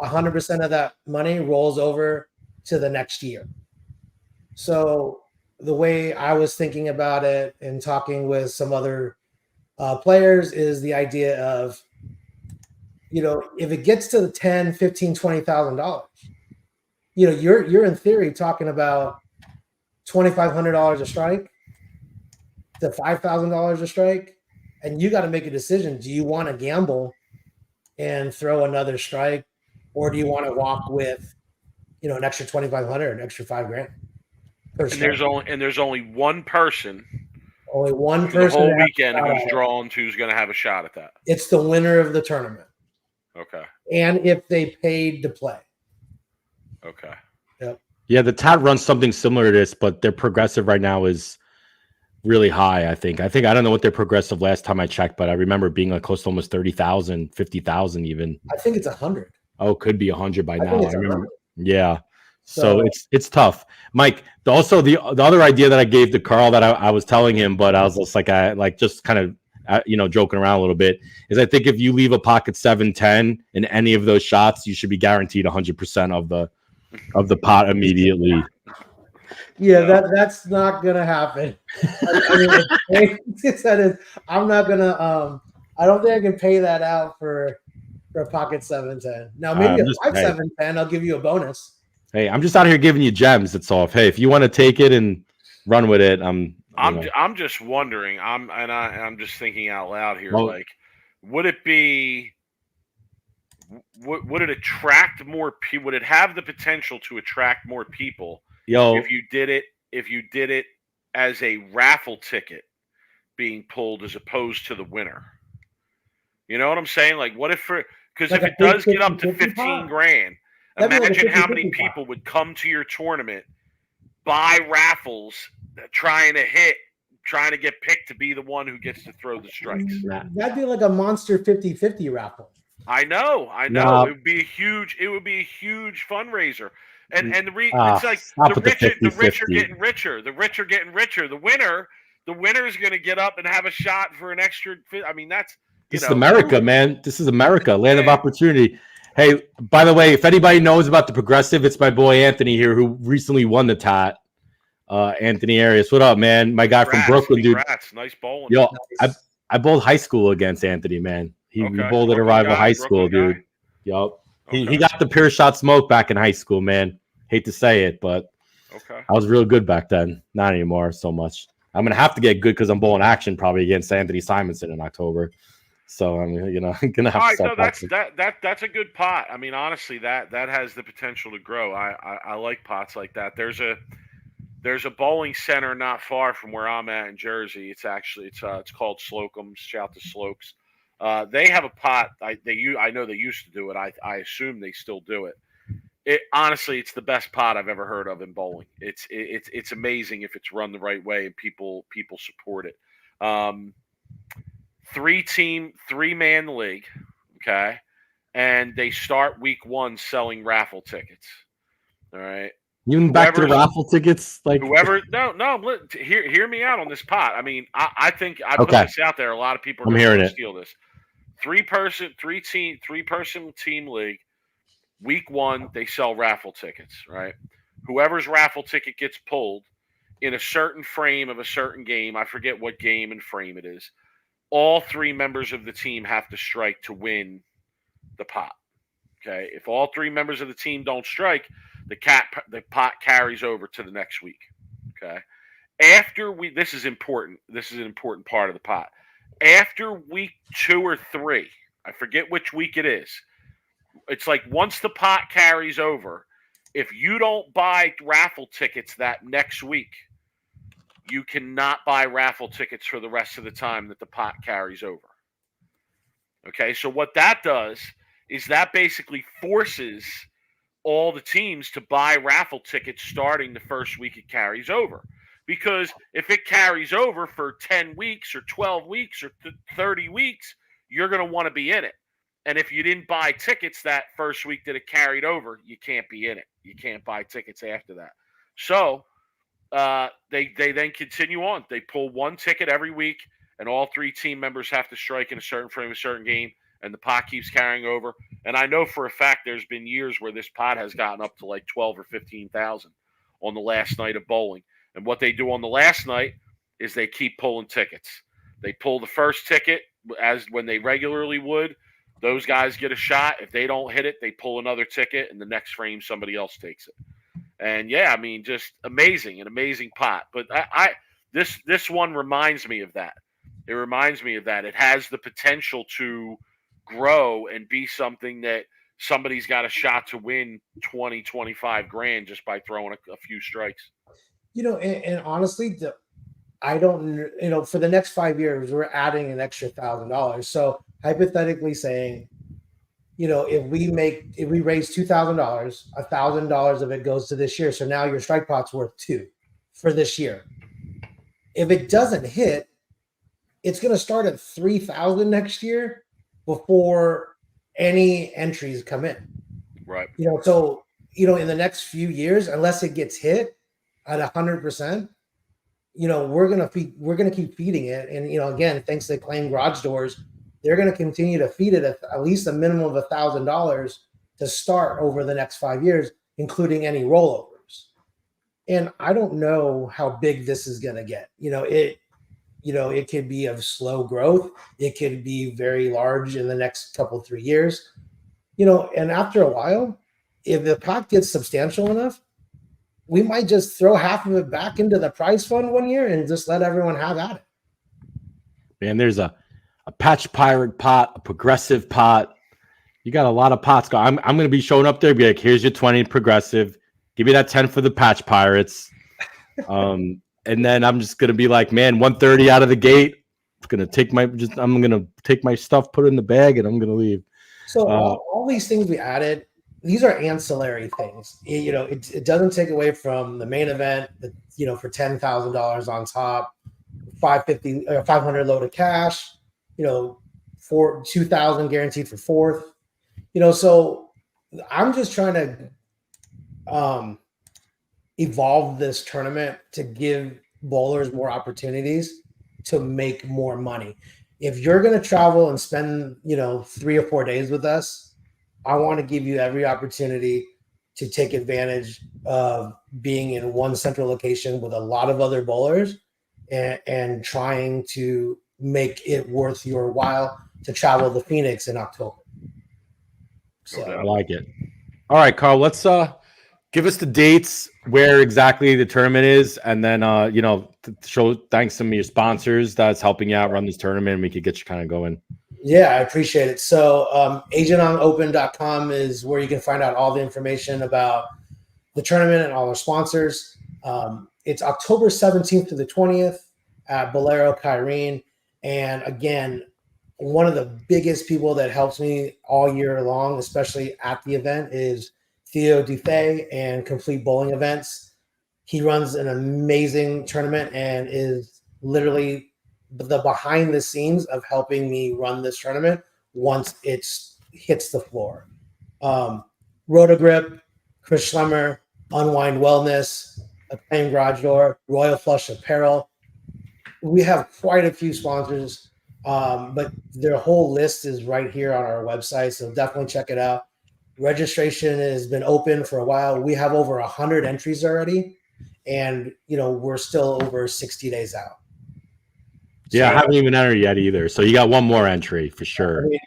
100% of that money rolls over to the next year. So the way I was thinking about it and talking with some other players is the idea of, if it gets to the $10, $15, $20,000, you're in theory talking about $2,500 a strike to $5,000 a strike, and you got to make a decision. Do you want to gamble and throw another strike, or do you want to walk with, an extra $2,500, an extra $5,000? And there's only one person. Only one person the whole weekend who's drawn who's going to have a shot at that. It's the winner of the tournament. Okay. And if they paid to play. Okay. Yep. Yeah, the TAT runs something similar to this, but their progressive right now is really high, I think. I don't know what their progressive last time I checked, but I remember being like close to almost 30,000, 50,000 even. I think it's 100. Oh, could be 100 by now. I remember. Yeah. So it's tough. Mike, the other idea that I gave to Carl that I was telling him, but I was just like, just kind of, joking around a little bit, is I think if you leave a pocket 7-10 in any of those shots, you should be guaranteed 100% of the pot immediately. Yeah, that's not gonna happen. I'm not gonna. I don't think I can pay that out for a pocket 7-10. Now maybe a 5-7-10, I'll give you a bonus. Hey, I'm just out here giving you gems. It's all. Hey, if you want to take it and run with it, I'm just wondering. I'm just thinking out loud here. Well, would it be? Would it attract more people? Would it have the potential to attract more people? If you did it as a raffle ticket being pulled as opposed to the winner. You know what I'm saying? Like, what if because if it does get up to $15,000, imagine how many people would come to your tournament, buy raffles, trying to get picked to be the one who gets to throw the strikes. That'd be like a monster 50-50 raffle. I know. No. It would be a huge fundraiser. And it's like the rich are getting richer. The rich are getting richer. The winner is going to get up and have a shot for an extra. I mean, this is America, man. This is America, land of opportunity. Hey, by the way, if anybody knows about the progressive, it's my boy Anthony here who recently won the TAT. Anthony Arias, what up, man? My guy from Brooklyn, dude. Nice bowling. Yo, I bowled high school against Anthony, man. He bowled at Arrival High School, dude. Yup. He got the pure shot smoke back in high school, man. Hate to say it, but I was real good back then. Not anymore so much. I'm gonna have to get good because I'm bowling action probably against Anthony Simonson in October. So I'm gonna have to start practicing. That's a good pot. I mean, honestly, that has the potential to grow. I like pots like that. There's There's a bowling center not far from where I'm at in Jersey. It's called Slocum's. Shout to Slokes. They have a pot. I know they used to do it. I assume they still do it. Honestly, it's the best pot I've ever heard of in bowling. It's amazing if it's run the right way and people support it. 3-man league, okay, and they start week 1 selling raffle tickets. All right. Even back to the raffle tickets, like whoever. No. Hear me out on this pot. I mean, I think I put this out there. A lot of people are going to steal this. 3-person team league. Week 1, they sell raffle tickets. Right. Whoever's raffle ticket gets pulled in a certain frame of a certain game. I forget what game and frame it is. All 3 members of the team have to strike to win the pot. Okay. If all 3 members of the team don't strike, the pot carries over to the next week. Okay. This is important. This is an important part of the pot. After week 2 or 3, I forget which week it is. It's like once the pot carries over, if you don't buy raffle tickets that next week, you cannot buy raffle tickets for the rest of the time that the pot carries over. Okay. So what that does is that basically forces all the teams to buy raffle tickets starting the first week it carries over. Because if it carries over for 10 weeks or 12 weeks or 30 weeks, you're going to want to be in it. And if you didn't buy tickets that first week that it carried over, you can't be in it. You can't buy tickets after that. So they then continue on. They pull 1 ticket every week, and all 3 team members have to strike in a certain frame, a certain game, and the pot keeps carrying over. And I know for a fact there's been years where this pot has gotten up to like 12 or 15,000 on the last night of bowling. And what they do on the last night is they keep pulling tickets. They pull the first ticket as when they regularly would. Those guys get a shot. If they don't hit it, they pull another ticket, and the next frame somebody else takes it. And yeah, I mean, just an amazing pot. But this one reminds me of that. It reminds me of that. It has the potential to grow and be something that somebody's got a shot to win 20, 25 grand just by throwing a few strikes. And honestly, I don't, for the next 5 years, we're adding an extra $1,000. So hypothetically saying, if we raise $2,000, $1,000 of it goes to this year. So now your strike pot's worth $2 for this year. If it doesn't hit, it's going to start at $3,000 next year before any entries come in. Right. So in the next few years, unless it gets hit at 100%, we're gonna keep feeding it. And again, thanks to Claim Garage Doors, they're gonna continue to feed it at least a minimum of $1,000 to start over the next 5 years, including any rollovers. And I don't know how big this is gonna get. It could be of slow growth. It could be very large in the next couple, 3 years. And after a while, if the pot gets substantial enough, we might just throw half of it back into the prize fund one year and just let everyone have at it. Man, there's a patch pirate pot, a progressive pot. You got a lot of pots going. I'm going to be showing up there. Be like, here's your 20 progressive. Give me that 10 for the patch pirates. And then I'm just going to be like, man, 130 out of the gate. I'm going to take my stuff, put it in the bag, and I'm going to leave. So all these things we added, these are ancillary things. It doesn't take away from the main event. For $10,000 on top, 500 load of cash. For $2,000 guaranteed for fourth. So I'm just trying to evolve this tournament to give bowlers more opportunities to make more money. If you're going to travel and spend 3 or 4 days with us, I want to give you every opportunity to take advantage of being in one central location with a lot of other bowlers and trying to make it worth your while to travel to Phoenix in October. So I like it. All right, Carl, let's give us the dates, where exactly the tournament is, and then show thanks to some of your sponsors that's helping you out run this tournament, and we could get you kind of going. Yeah, I appreciate it. So agentonopen.com is where you can find out all the information about the tournament and all our sponsors. it's October 17th to the 20th at Bolero Kyrene. And again, one of the biggest people that helps me all year long, especially at the event, is Theo Dufay and Complete Bowling Events. He runs an amazing tournament and is literally the behind the scenes of helping me run this tournament once it hits the floor. Rotogrip, Chris Schlemmer, Unwind Wellness, Acclaim Garage Door, Royal Flush Apparel. We have quite a few sponsors, but their whole list is right here on our website, so definitely check it out. Registration has been open for a while. We have over 100 entries already, and we're still over 60 days out. Yeah, I haven't even entered yet either. So you got one more entry for sure. I mean,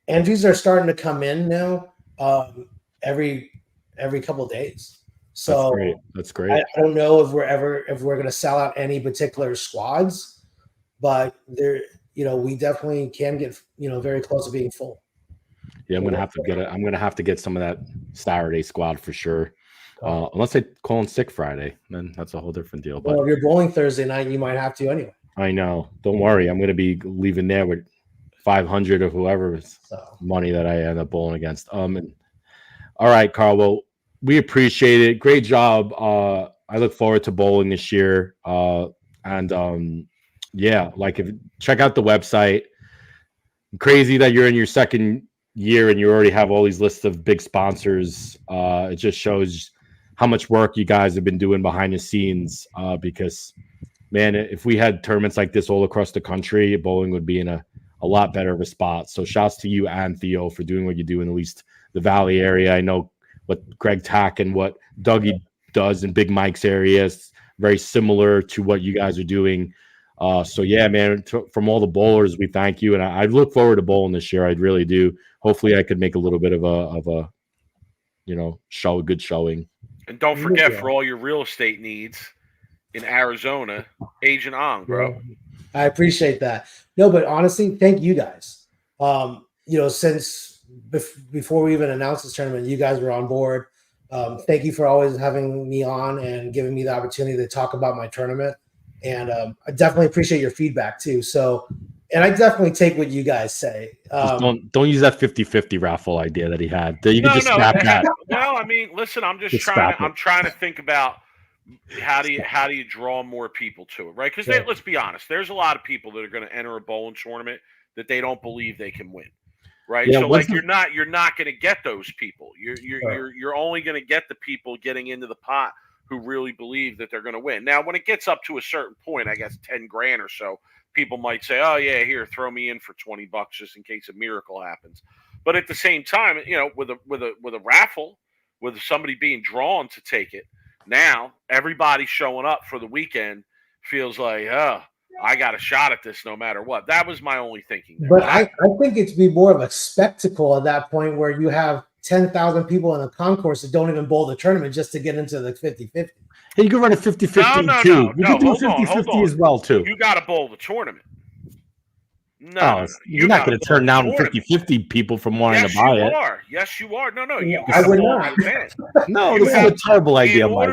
entries are starting to come in now every couple of days. So That's great. I don't know if we're going to sell out any particular squads, but we definitely can get very close to being full. Yeah, I'm gonna have to get some of that Saturday squad for sure. Unless they call in sick Friday, then that's a whole different deal. But if you're bowling Thursday night, you might have to anyway. I know. Don't worry. I'm gonna be leaving there with 500 or whoever's money that I end up bowling against. All right, Carl. Well, we appreciate it. Great job. I look forward to bowling this year. Check out the website. Crazy that you're in your second year and you already have all these lists of big sponsors. It just shows how much work you guys have been doing behind the scenes. Because, man, if we had tournaments like this all across the country, bowling would be in a lot better of a spot. So shouts to you and Theo for doing what you do in at least the Valley area. I know what Greg Tack and what Dougie does in Big Mike's area is very similar to what you guys are doing. So yeah, man, from all the bowlers, we thank you. And I look forward to bowling this year. I really do. Hopefully I could make a little bit of a good showing. And don't forget, for all your real estate needs in Arizona, Agent Ong, bro. I appreciate that. No, but honestly, thank you guys. Since before we even announced this tournament, you guys were on board. Thank you for always having me on and giving me the opportunity to talk about my tournament. And I definitely appreciate your feedback too. So, and I definitely take what you guys say. Don't use that 50-50 raffle idea that he had. You can just scrap that. No, I mean, listen, I'm trying to think about how do you draw more people to it, right? Because let's be honest, there's a lot of people that are going to enter a bowling tournament that they don't believe they can win, right? Yeah, so like you're not going to get those people. You're only going to get the people getting into the pot who really believe that they're going to win. Now, when it gets up to a certain point, I guess 10 grand or so, people might say, "Oh yeah, here, throw me in for $20 just in case a miracle happens." But at the same time, with a raffle, with somebody being drawn to take it, now everybody showing up for the weekend feels like, oh, I got a shot at this no matter what. That was my only thinking there. But I think it's be more of a spectacle at that point where you have 10,000 people in the concourse that don't even bowl the tournament just to get into the 50-50. Hey, you can run a 50-50 too. You can do 50-50 as well too. You got to bowl the tournament. No, you're not going to turn down 50-50 people from wanting to buy it. Yes, you are. No, I would not. No, this is a terrible idea, Mike.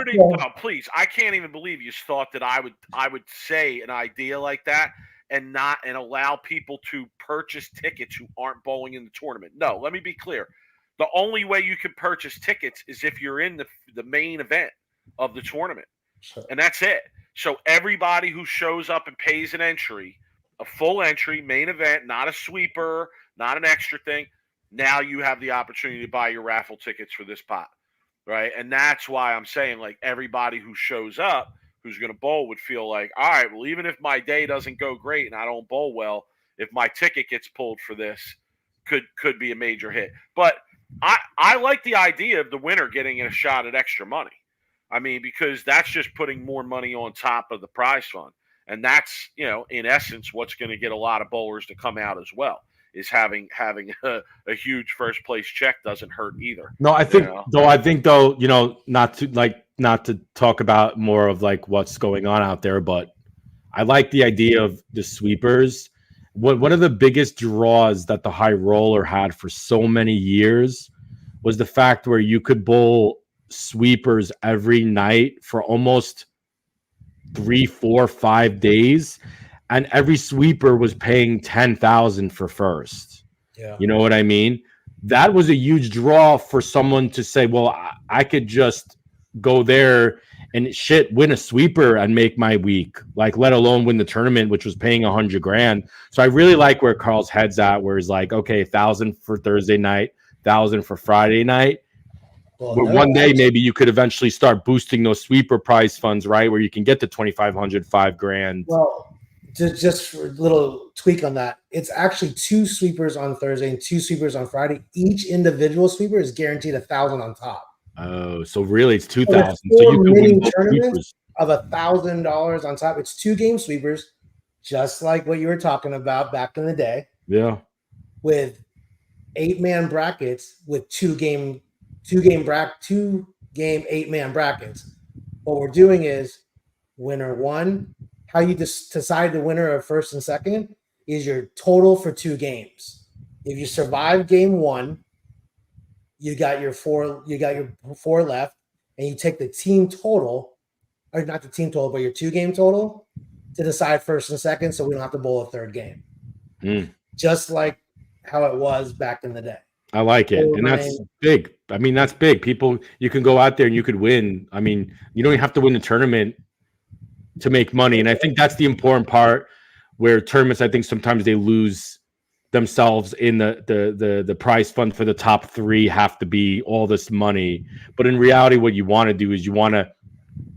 Please, I can't even believe you thought that I would say an idea like that and allow people to purchase tickets who aren't bowling in the tournament. No, let me be clear. The only way you can purchase tickets is if you're in the main event of the tournament. Sure. And that's it. So everybody who shows up and pays an entry, a full entry, main event, not a sweeper, not an extra thing, now you have the opportunity to buy your raffle tickets for this pot, right? And that's why I'm saying, like, everybody who shows up who's going to bowl would feel like, all right, well, even if my day doesn't go great and I don't bowl well, if my ticket gets pulled for this, could be a major hit. But I like the idea of the winner getting a shot at extra money. I mean, because that's just putting more money on top of the prize fund. And that's, in essence, what's going to get a lot of bowlers to come out as well, is having a huge first place check doesn't hurt either. No, I think not to talk about more of like what's going on out there, but I like the idea of the sweepers. One of the biggest draws that the high roller had for so many years was the fact where you could bowl sweepers every night for almost 3, 4, 5 days, and every sweeper was paying 10,000 for first. Yeah. You know what I mean? That was a huge draw for someone to say, well, I could just go there and win a sweeper and make my week, like let alone win the tournament, which was paying 100 grand. So I really like where Carl's head's at, where he's like, okay, 1,000 for Thursday night, 1,000 for Friday night. Well, But one day, maybe you could eventually start boosting those sweeper prize funds, right? Where you can get to 2,500, 5 grand. Well, just for a little tweak on that, it's actually 2 sweepers on Thursday and 2 sweepers on Friday. Each individual sweeper is guaranteed 1,000 on top. Oh, so really it's 2,000. So you could win both tournaments sweepers of $1,000 on top. It's 2 game sweepers, just like what you were talking about back in the day. Yeah. With 8-man brackets with 2 game 8-man brackets. What we're doing is winner 1. How you decide the winner of first and second is your total for 2 games. If you survive game 1, you got your 4 left, and you take the team total, or not the team total, but your 2 game total to decide first and second, so we don't have to bowl a 3rd game. Just like how it was back in the day. I like it. And that's big. I mean, that's big. People, you can go out there and you could win. I mean, you don't even have to win the tournament to make money. And I think that's the important part, where tournaments, I think sometimes they lose themselves in the prize fund for the top 3 have to be all this money. But in reality, what you want to do is you want to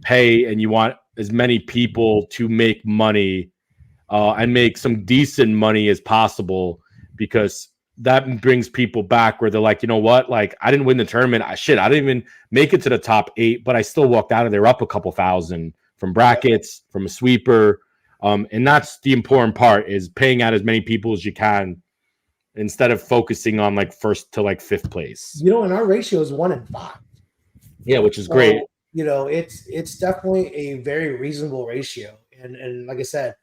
pay, and you want as many people to make money and make some decent money as possible, because that brings people back where they're like, you know what? Like, I didn't win the tournament. I didn't even make it to the top 8, but I still walked out of there up a couple thousand from brackets, from a sweeper. And that's the important part, is paying out as many people as you can instead of focusing on like first to like 5th place. You know, and our ratio is 1 in 5. Yeah, which is great. You know, it's definitely a very reasonable ratio. And like I said,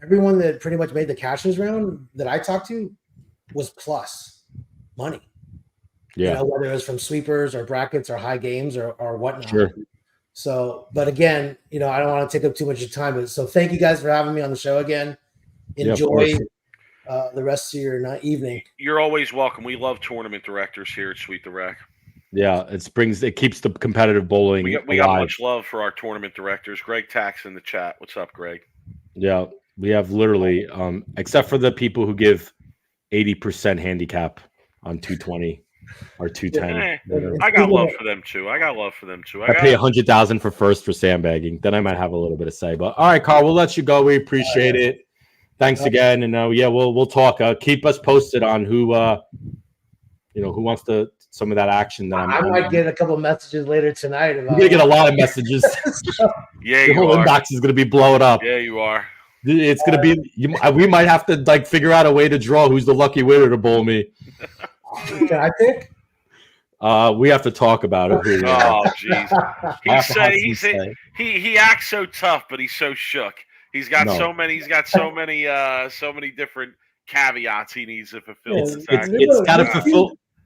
everyone that pretty much made the cashes round that I talked to was plus money. Yeah. You know, whether it was from sweepers or brackets or high games or whatnot. Sure. So, but again, you know, I don't want to take up too much of your time. But so thank you guys for having me on the show again. Enjoy the rest of your evening. You're always welcome. We love tournament directors here at Sweep the Rack. Yeah, it keeps the competitive bowling. We got much love for our tournament directors. Greg Tax in the chat. What's up, Greg? Yeah, we have literally, except for the people who give 80% handicap on 220 or 210. I got love for them too. I pay 100,000 for first for sandbagging. Then I might have a little bit of say. But all right, Carl, we'll let you go. We appreciate it. Thanks again, and we'll talk. Keep us posted on who who wants some of that action. That I might get a couple of messages later tonight. You're gonna get a lot of messages. Yeah, your whole inbox is gonna be blowing up. Yeah, you are. It's gonna be. We might have to like figure out a way to draw who's the lucky winner to bowl me. Can I pick? We have to talk about it. Oh, jeez. He acts so tough, but he's so shook. He's got so many different caveats he needs to fulfill.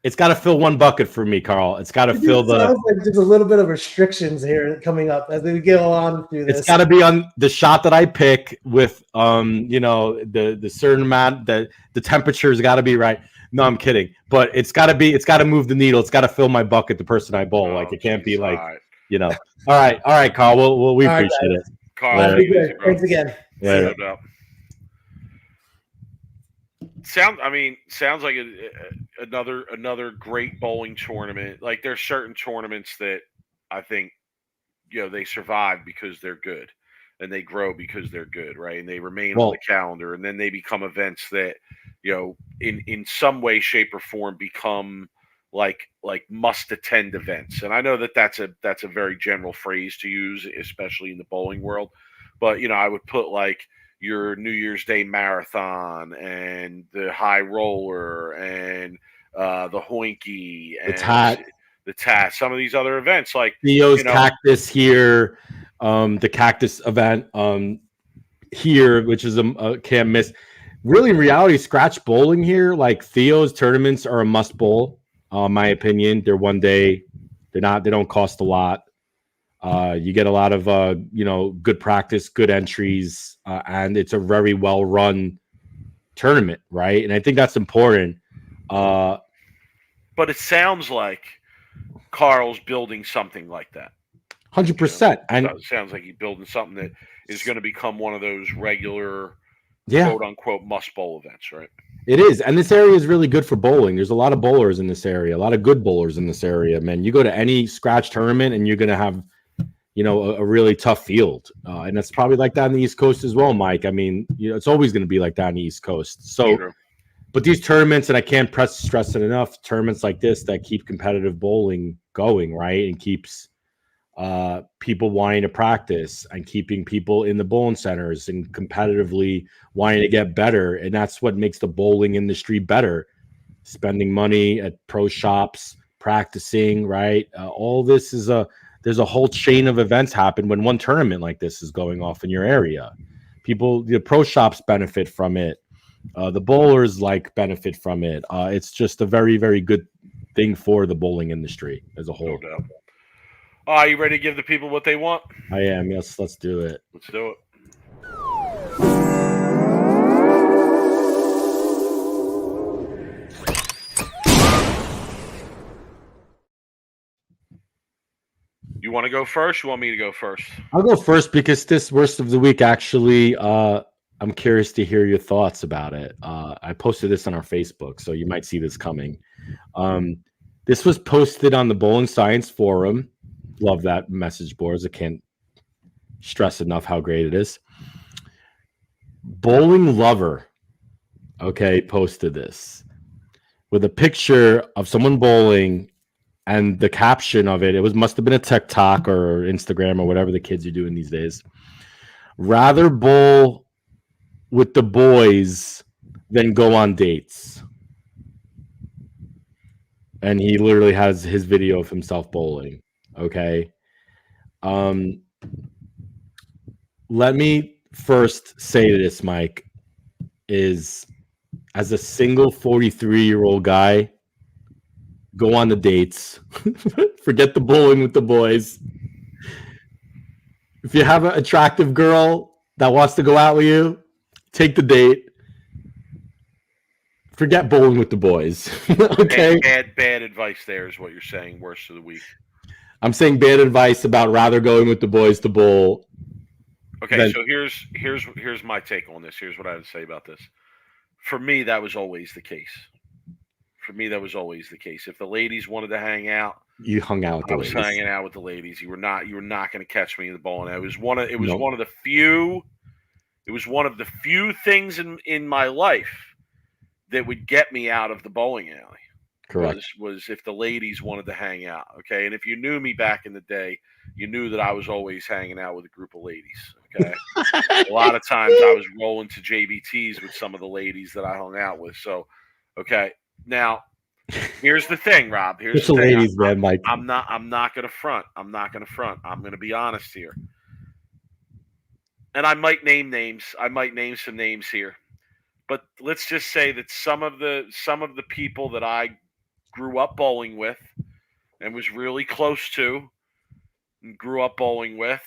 It's got to fill one bucket for me, Carl. It's got to fill the. Sounds like there's a little bit of restrictions here coming up as we get on through this. It's got to be on the shot that I pick with the certain amount, that the temperature's got to be right. No, I'm kidding. But it's got to move the needle. It's got to fill my bucket, the person I bowl. Like, it can't be like, All right, Carl. We appreciate it. Carl, thanks again. Yeah. Sounds like another great bowling tournament. Like, there's certain tournaments that I think, they survive because they're good, and they grow because they're good, right? And they remain on the calendar, and then they become events that, in some way, shape, or form become like must attend events. And I know that's a very general phrase to use, especially in the bowling world. But I would put like your New Year's Day marathon and the high roller and the hoinky and the tat, some of these other events like Theo's cactus here, the cactus event here, which is a can't miss. Really, in reality, scratch bowling here, like Theo's tournaments are a must bowl. My opinion, they're one day. They don't cost a lot. You get a lot of good practice, good entries, and it's a very well run tournament, right? And I think that's important. But it sounds like Carl's building something like that. 100%. And it sounds like he's building something that is going to become one of those regular, yeah, quote unquote, must bowl events, right? it is. And this area is really good for bowling. There's a lot of bowlers in this area, a lot of good bowlers in this area, man. You go to any scratch tournament and you're going to have, a really tough field. And that's probably like that on the East Coast as well, Mike. I mean, it's always going to be like that on the East Coast. So, True. But these tournaments, and I can't stress it enough, tournaments like this that keep competitive bowling going, right? And keeps people wanting to practice and keeping people in the bowling centers and competitively wanting to get better. And that's what makes the bowling industry better. Spending money at pro shops, practicing, right? All this is there's a whole chain of events happen when one tournament like this is going off in your area. The pro shops benefit from it. The bowlers benefit from it. It's just a very, very good thing for the bowling industry as a whole. No doubt. Are you ready to give the people what they want? I am. Yes, let's do it. Let's do it. You want to go first? You want me to go first? I'll go first because this worst of the week actually, I'm curious to hear your thoughts about it. I posted this on our Facebook, so you might see this coming. This was posted on the Bowling Science Forum. Love that message boards. I can't stress enough how great it is. Bowling Lover, posted this with a picture of someone bowling, and the caption of it must have been a TikTok or Instagram or whatever the kids are doing these days. Rather bowl with the boys than go on dates. And he literally has his video of himself bowling. Okay. Let me first say this, Mike, is as a single 43-year-old guy, go on the dates. Forget the bowling with the boys. If you have an attractive girl that wants to go out with you, take the date. Forget bowling with the boys. Okay. Bad advice there is what you're saying. Worst of the week. I'm saying bad advice about rather going with the boys to bowl. Okay, so here's my take on this. Here's what I would say about this. For me, that was always the case. If the ladies wanted to hang out, you hung out with the ladies. I was hanging out with the ladies. You were not going to catch me in the bowling. It was one of the few things in my life that would get me out of the bowling alley. Correct. Was if the ladies wanted to hang out. Okay. And if you knew me back in the day, you knew that I was always hanging out with a group of ladies. Okay. A lot of times I was rolling to JBTs with some of the ladies that I hung out with. So, okay. Now, here's the thing, Rob. Here's the thing. Ladies, man, Mike. I'm not gonna front. I'm gonna be honest here. And I might name names. I might name some names here. But let's just say that some of the people that I grew up bowling with and was really close to and grew up bowling with,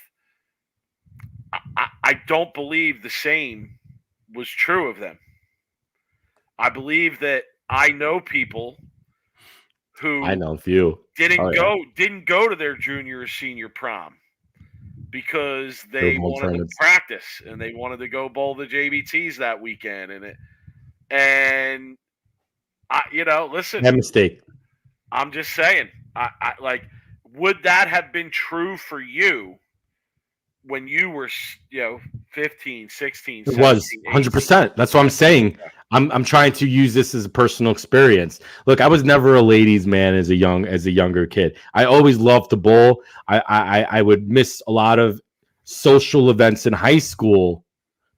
I don't believe the same was true of them. I believe that I know people who didn't go to their junior or senior prom because they wanted to practice and they wanted to go bowl the JBTs that weekend. And listen, that mistake. I'm just saying, would that have been true for you when you were, 15, 16, 17, it was 100%. That's what I'm saying. I'm trying to use this as a personal experience. Look, I was never a ladies' man as a younger kid. I always loved to bowl. I would miss a lot of social events in high school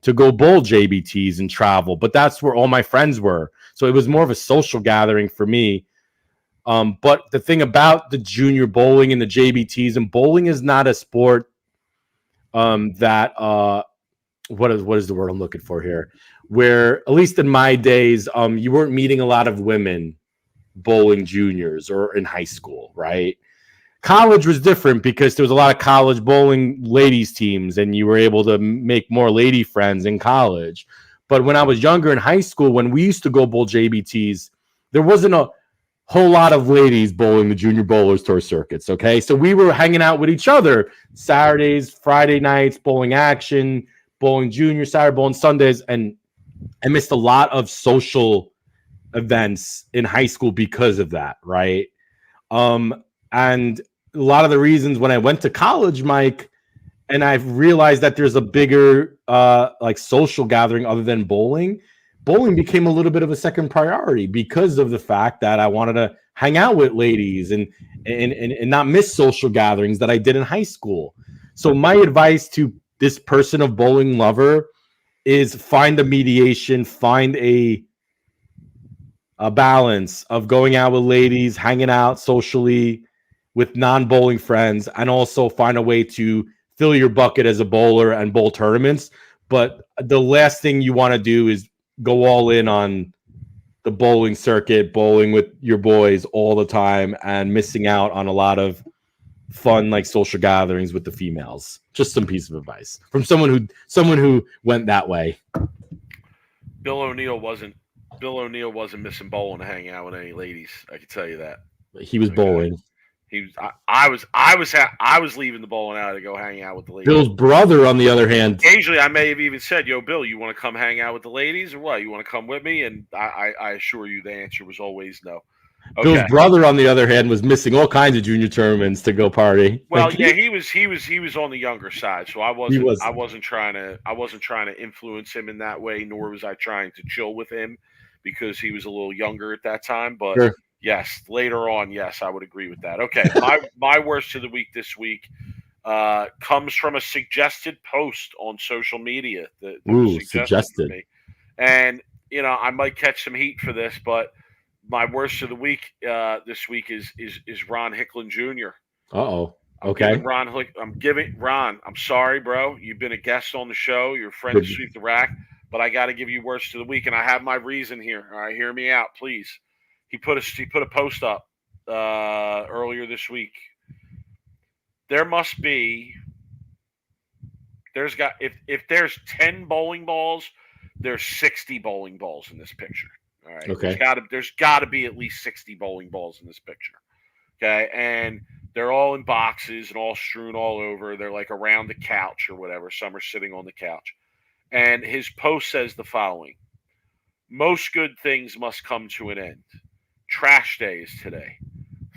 to go bowl JBTs and travel, but that's where all my friends were. So it was more of a social gathering for me. But the thing about the junior bowling and the JBTs, and bowling is not a sport that what is the word I'm looking for here? Where, at least in my days, you weren't meeting a lot of women bowling juniors or in high school, right? college was different because there was a lot of college bowling ladies teams, and you were able to make more lady friends in college. But when I was younger in high school, when we used to go bowl JBTs, there wasn't a whole lot of ladies bowling the Junior Bowlers Tour circuits. Okay, so we were hanging out with each other Saturdays, Friday nights, bowling action, bowling junior, Saturday, bowling Sundays, and I missed a lot of social events in high school because of that, right? And a lot of the reasons when I went to college, Mike, and I've realized that there's a bigger like social gathering other than bowling. Bowling became a little bit of a second priority because of the fact that I wanted to hang out with ladies and not miss social gatherings that I did in high school. So my advice to this person of bowling lover is find a mediation, find a balance of going out with ladies, hanging out socially with non-bowling friends, and also find a way to fill your bucket as a bowler and bowl tournaments. But the last thing you want to do is go all in on the bowling circuit, bowling with your boys all the time and missing out on a lot of fun like social gatherings with the females. Just some piece of advice from someone who went that way. Bill O'Neill wasn't missing bowling to hang out with any ladies. I can tell you that. He was bowling. He was. I was leaving the bowling alley to go hang out with the ladies. Bill's brother, on the other hand, occasionally I may have even said, "Yo, Bill, you want to come hang out with the ladies, or what? You want to come with me?" And I assure you, the answer was always no. Okay. Bill's brother, on the other hand, was missing all kinds of junior tournaments to go party. Well, yeah, he was on the younger side, so I wasn't trying to influence him in that way, nor was I trying to chill with him because he was a little younger at that time. But sure. Yes, later on, yes, I would agree with that. Okay, my worst of the week this week comes from a suggested post on social media that was suggested to me. And I might catch some heat for this, but my worst of the week this week is Ron Hicklin Jr. Uh-oh. Okay. Ron, I'm sorry, bro. You've been a guest on the show. You're a friend of Sweep the Rack, but I got to give you worst of the week, and I have my reason here. All right, hear me out, please. He put a post up earlier this week. If there's 10 bowling balls, there's 60 bowling balls in this picture. All right. Okay. There's got to be at least 60 bowling balls in this picture. Okay, and they're all in boxes and all strewn all over. They're like around the couch or whatever. Some are sitting on the couch. And his post says the following: most good things must come to an end. Trash day is today.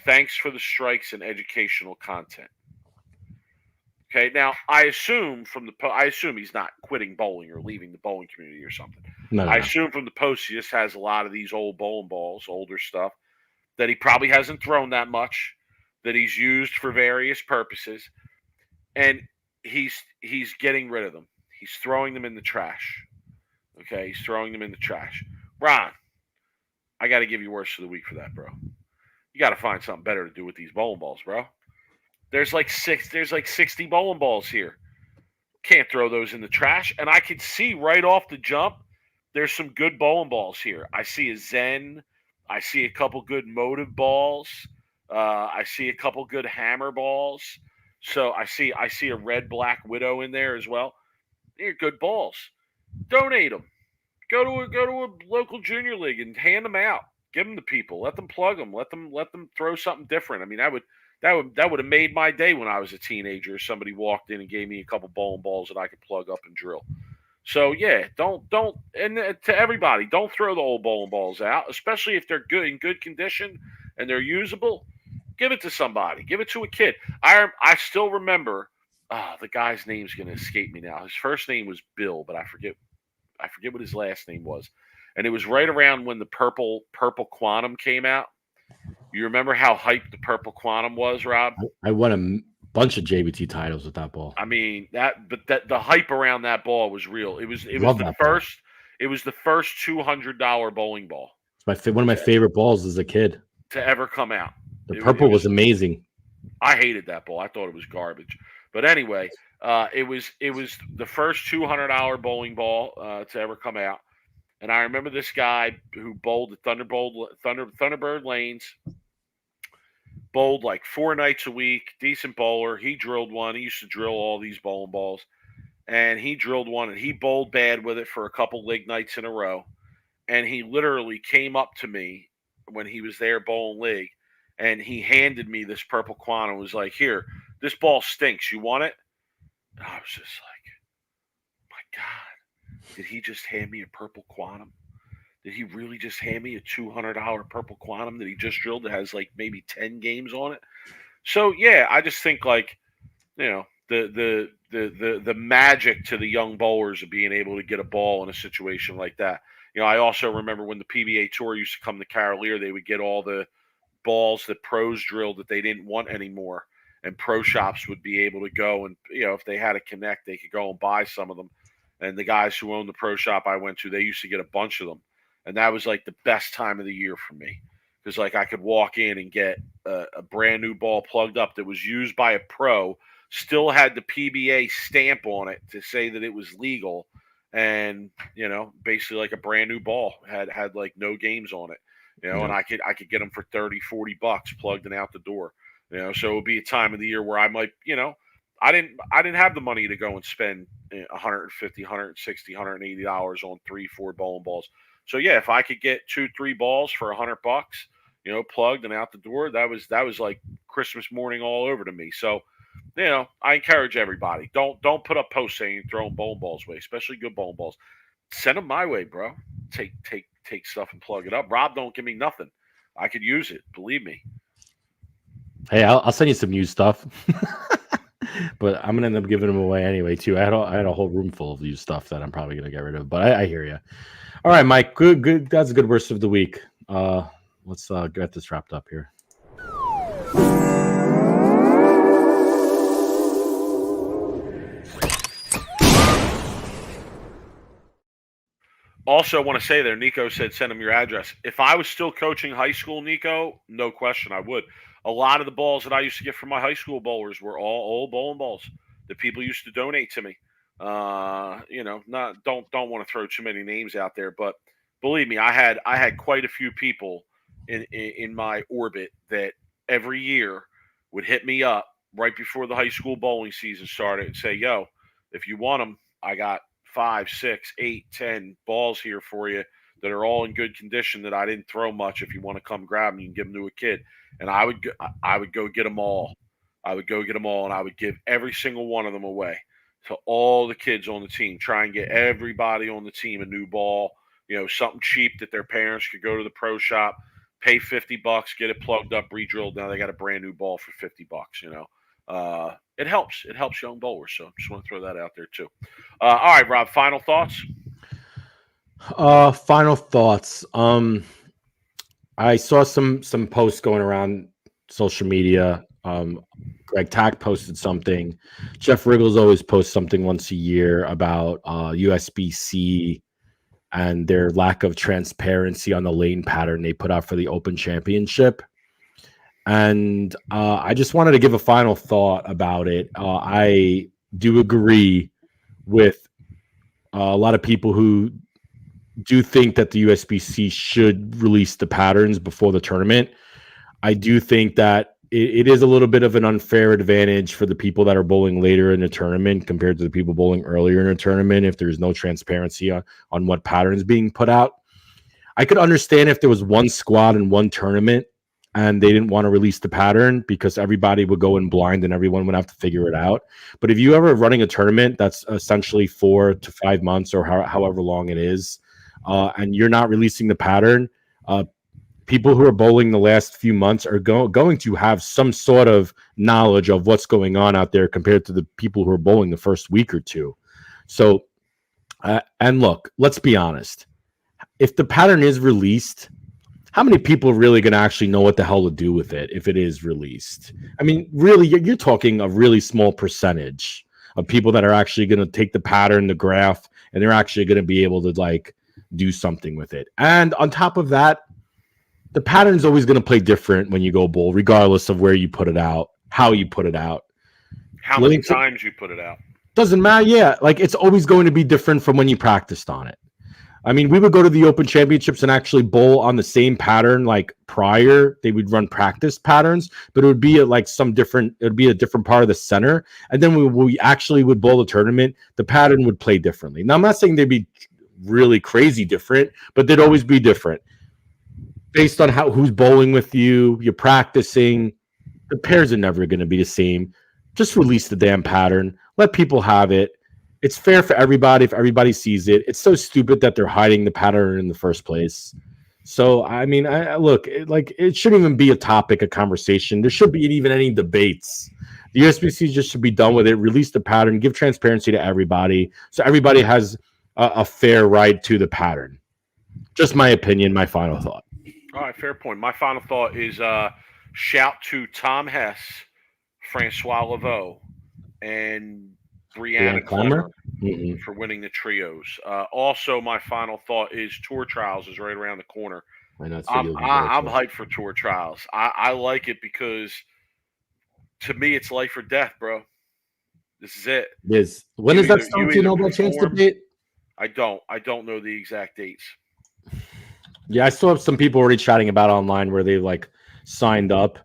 Thanks for the strikes and educational content. Okay, now I assume he's not quitting bowling or leaving the bowling community or something. No. I assume from the post he just has a lot of these old bowling balls, older stuff, that he probably hasn't thrown that much, that he's used for various purposes, and he's getting rid of them. He's throwing them in the trash. Okay, he's throwing them in the trash. Ron, I got to give you worst of the week for that, bro. You got to find something better to do with these bowling balls, bro. There's like 60 bowling balls here. Can't throw those in the trash. And I could see right off the jump, there's some good bowling balls here. I see a Zen. I see a couple good Motive balls. I see a couple good Hammer balls. So I see a Red Black Widow in there as well. They're good balls. Donate them. Go to a local junior league and hand them out. Give them to people. Let them plug them. Let them throw something different. I mean, that would have made my day when I was a teenager. If somebody walked in and gave me a couple bowling balls that I could plug up and drill. So yeah, don't and to everybody, don't throw the old bowling balls out, especially if they're good in good condition and they're usable. Give it to somebody. Give it to a kid. I still remember. The guy's name's going to escape me now. His first name was Bill, but I forget what his last name was. And it was right around when the purple Quantum came out. You remember how hyped the purple Quantum was, Rob? I won a bunch of JBT titles with that ball. I mean, the hype around that ball was real. It was the first $200 bowling ball. It's one of my favorite balls as a kid to ever come out. The purple was amazing. I hated that ball. I thought it was garbage. But anyway, it was the first $200 bowling ball to ever come out. And I remember this guy who bowled the Thunderbird lanes bowled like 4 nights a week, decent bowler. He drilled one. He used to drill all these bowling balls. And he drilled one, and he bowled bad with it for a couple lig nights in a row. And he literally came up to me when he was there bowling lig, and he handed me this purple quantum. Was like, "Here, this ball stinks. You want it?" And I was just like, "My God, did he just hand me a purple quantum? Did he really just hand me a $200 purple quantum that he just drilled that has like maybe 10 games on it?" So yeah, I just think like, the magic to the young bowlers of being able to get a ball in a situation like that. I also remember when the PBA Tour used to come to Carolier, they would get all the balls that pros drilled that they didn't want anymore, and pro shops would be able to go and if they had a connect, they could go and buy some of them. And the guys who owned the pro shop I went to, they used to get a bunch of them, and that was like the best time of the year for me, because like I could walk in and get a brand new ball plugged up that was used by a pro, still had the PBA stamp on it to say that it was legal, and basically like a brand new ball had like no games on it, and I could get them for 30-40 bucks plugged and out the door. So it would be a time of the year where I might, I didn't have the money to go and spend 150, 160, $180 on 3-4 bowling balls. So yeah, if I could get 2-3 balls for $100, plugged and out the door, that was like Christmas morning all over to me. So I encourage everybody, don't put up posts saying you're throwing bowling balls away, especially good bowling balls. Send them my way, bro. Take stuff and plug it up. Rob, don't give me nothing. I could use it, believe me. Hey, I'll send you some new stuff. But I'm gonna end up giving them away anyway too. I had a whole room full of used stuff that I'm probably gonna get rid of. But I hear you. All right, Mike. Good. That's a good worst of the week. Let's get this wrapped up here. Also, want to say there, Nico said send him your address. If I was still coaching high school, Nico, no question, I would. A lot of the balls that I used to get from my high school bowlers were all old bowling balls that people used to donate to me. Not don't want to throw too many names out there, but believe me, I had quite a few people in my orbit that every year would hit me up right before the high school bowling season started and say, "Yo, if you want them, I got 5, 6, 8, 10 balls here for you that are all in good condition that I didn't throw much. If you want to come grab them, you can give them to a kid." And I would go get them all. I would go get them all, and I would give every single one of them away to all the kids on the team. Try and get everybody on the team a new ball, something cheap that their parents could go to the pro shop, pay $50, get it plugged up, re-drilled. Now they got a brand new ball for $50. It helps. It helps young bowlers. So just want to throw that out there too. All right, Rob. Final thoughts. Final thoughts. I saw some posts going around social media. Greg Tack posted something. Jeff Riggles always posts something once a year about USBC and their lack of transparency on the lane pattern they put out for the Open Championship. And I just wanted to give a final thought about it. I do agree with a lot of people who do think that the USBC should release the patterns before the tournament. I do think that it is a little bit of an unfair advantage for the people that are bowling later in the tournament compared to the people bowling earlier in the tournament if there's no transparency on what pattern is being put out. I could understand if there was one squad in one tournament and they didn't want to release the pattern because everybody would go in blind and everyone would have to figure it out. But if you ever running a tournament that's essentially 4 to 5 months or however long it is, and you're not releasing the pattern, people who are bowling the last few months are going to have some sort of knowledge of what's going on out there compared to the people who are bowling the first week or two. So, and look, let's be honest. If the pattern is released, how many people are really going to actually know what the hell to do with it if it is released? I mean, really, you're talking a really small percentage of people that are actually going to take the pattern, the graph, and they're actually going to be able to do something with it. And on top of that, the pattern is always going to play different when you go bowl, regardless of where you put it out, how you put it out, how many times you put it out. Doesn't matter. Yeah, it's always going to be different from when you practiced on it. I mean, we would go to the Open Championships and actually bowl on the same pattern like prior. They would run practice patterns, but it would be like it would be a different part of the center. And then we actually would bowl the tournament, the pattern would play differently. Now, I'm not saying they'd be really crazy different, but they'd always be different based on who's bowling with you, you're practicing. The pairs are never going to be the same. Just release the damn pattern. Let people have it. It's fair for everybody if everybody sees it. It's so stupid that they're hiding the pattern in the first place. So, I mean, it shouldn't even be a topic of conversation. There shouldn't be even any debates. The USBC just should be done with it. Release the pattern. Give transparency to everybody so everybody has a fair right to the pattern. Just my opinion, my final thought. All right, fair point. My final thought is shout to Tom Hess, Francois Laveau, and Brianna Clemmer for winning the trios. Also, my final thought is Tour Trials is right around the corner. I'm hyped for Tour Trials. I like it because, to me, it's life or death, bro. This is it. When is that Stone to Nobel Chance debate? I don't know the exact dates. Yeah, I still have some people already chatting about online where they like signed up.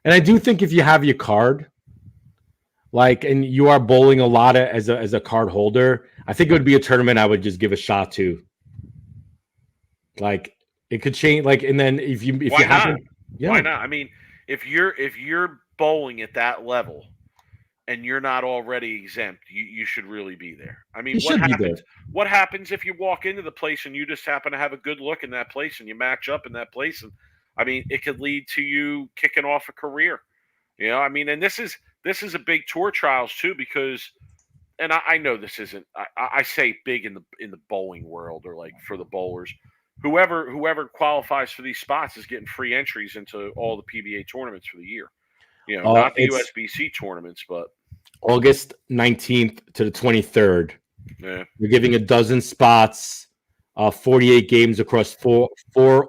And I do think if you have your card, and you are bowling a lot as a card holder, I think it would be a tournament I would just give a shot to. Like, it could change. And then if you haven't, why not? I mean, if you're bowling at that level and you're not already exempt, you should really be there. I mean, what happens if you walk into the place and you just happen to have a good look in that place and you match up in that place? And I mean, it could lead to you kicking off a career. I mean, and this is a big Tour Trials too, because, and I know this isn't, I say big in the bowling world, or like for the bowlers, whoever qualifies for these spots is getting free entries into all the PBA tournaments for the year. Not the USBC tournaments, but August 19th to the 23rd. Yeah. We're giving a dozen spots, 48 games across four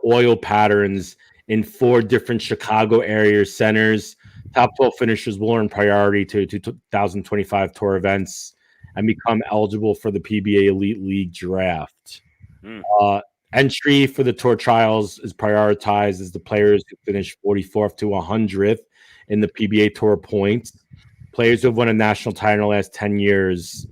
oil patterns in 4 different Chicago area centers. Top 12 finishers will earn priority to 2025 tour events and become eligible for the PBA Elite League draft. Entry for the Tour Trials is prioritized as the players who finish 44th to 100th in the PBA Tour points. Players who have won a national title in the last 10 years.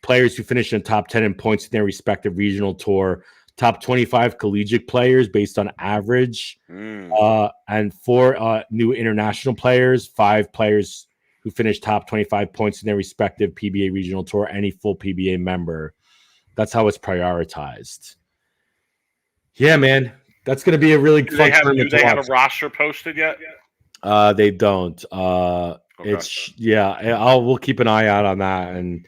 Players who finish in the top 10 in points in their respective regional tour. Top 25 collegiate players based on average. And 4 new international players. 5 players who finish top 25 points in their respective PBA regional tour. Any full PBA member. That's how it's prioritized. Yeah, man. That's going to be a really fun tournament. Do they have a roster posted yet? They don't. Okay. We'll keep an eye out on that. And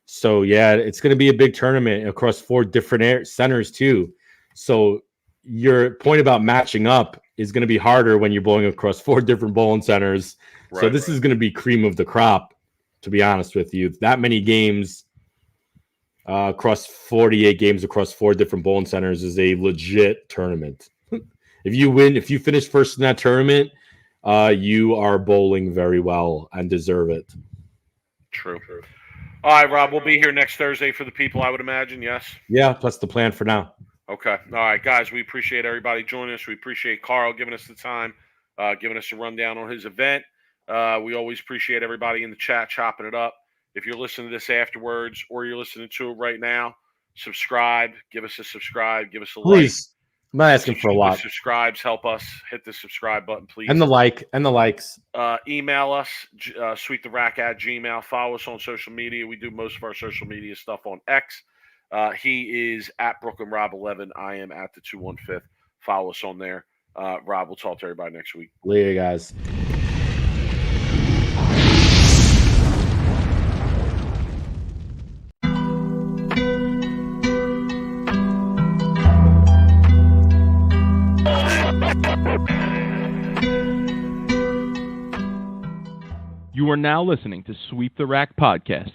so, it's going to be a big tournament across 4 different centers too. So your point about matching up is going to be harder when you're bowling across 4 different bowling centers. Right, so this is going to be cream of the crop, to be honest with you. That many games across 48 games across 4 different bowling centers is a legit tournament. If you finish first in that tournament, you are bowling very well and deserve it. True. All right, Rob, we'll be here next Thursday for the people, I would imagine, yes? Yeah, that's the plan for now. Okay. All right, guys, we appreciate everybody joining us. We appreciate Carl giving us the time, giving us a rundown on his event. We always appreciate everybody in the chat chopping it up. If you're listening to this afterwards or you're listening to it right now, subscribe. Give us a subscribe. Give us a please. I'm not asking for a lot. Subscribes help us. Hit the subscribe button, please. And the likes. Email us, sweettherack@gmail. Follow us on social media. We do most of our social media stuff on X. He is at BrooklynRob11. I am at the 215. Follow us on there. Rob, we'll talk to everybody next week. Later, guys. You are now listening to Sweep the Rack Podcast,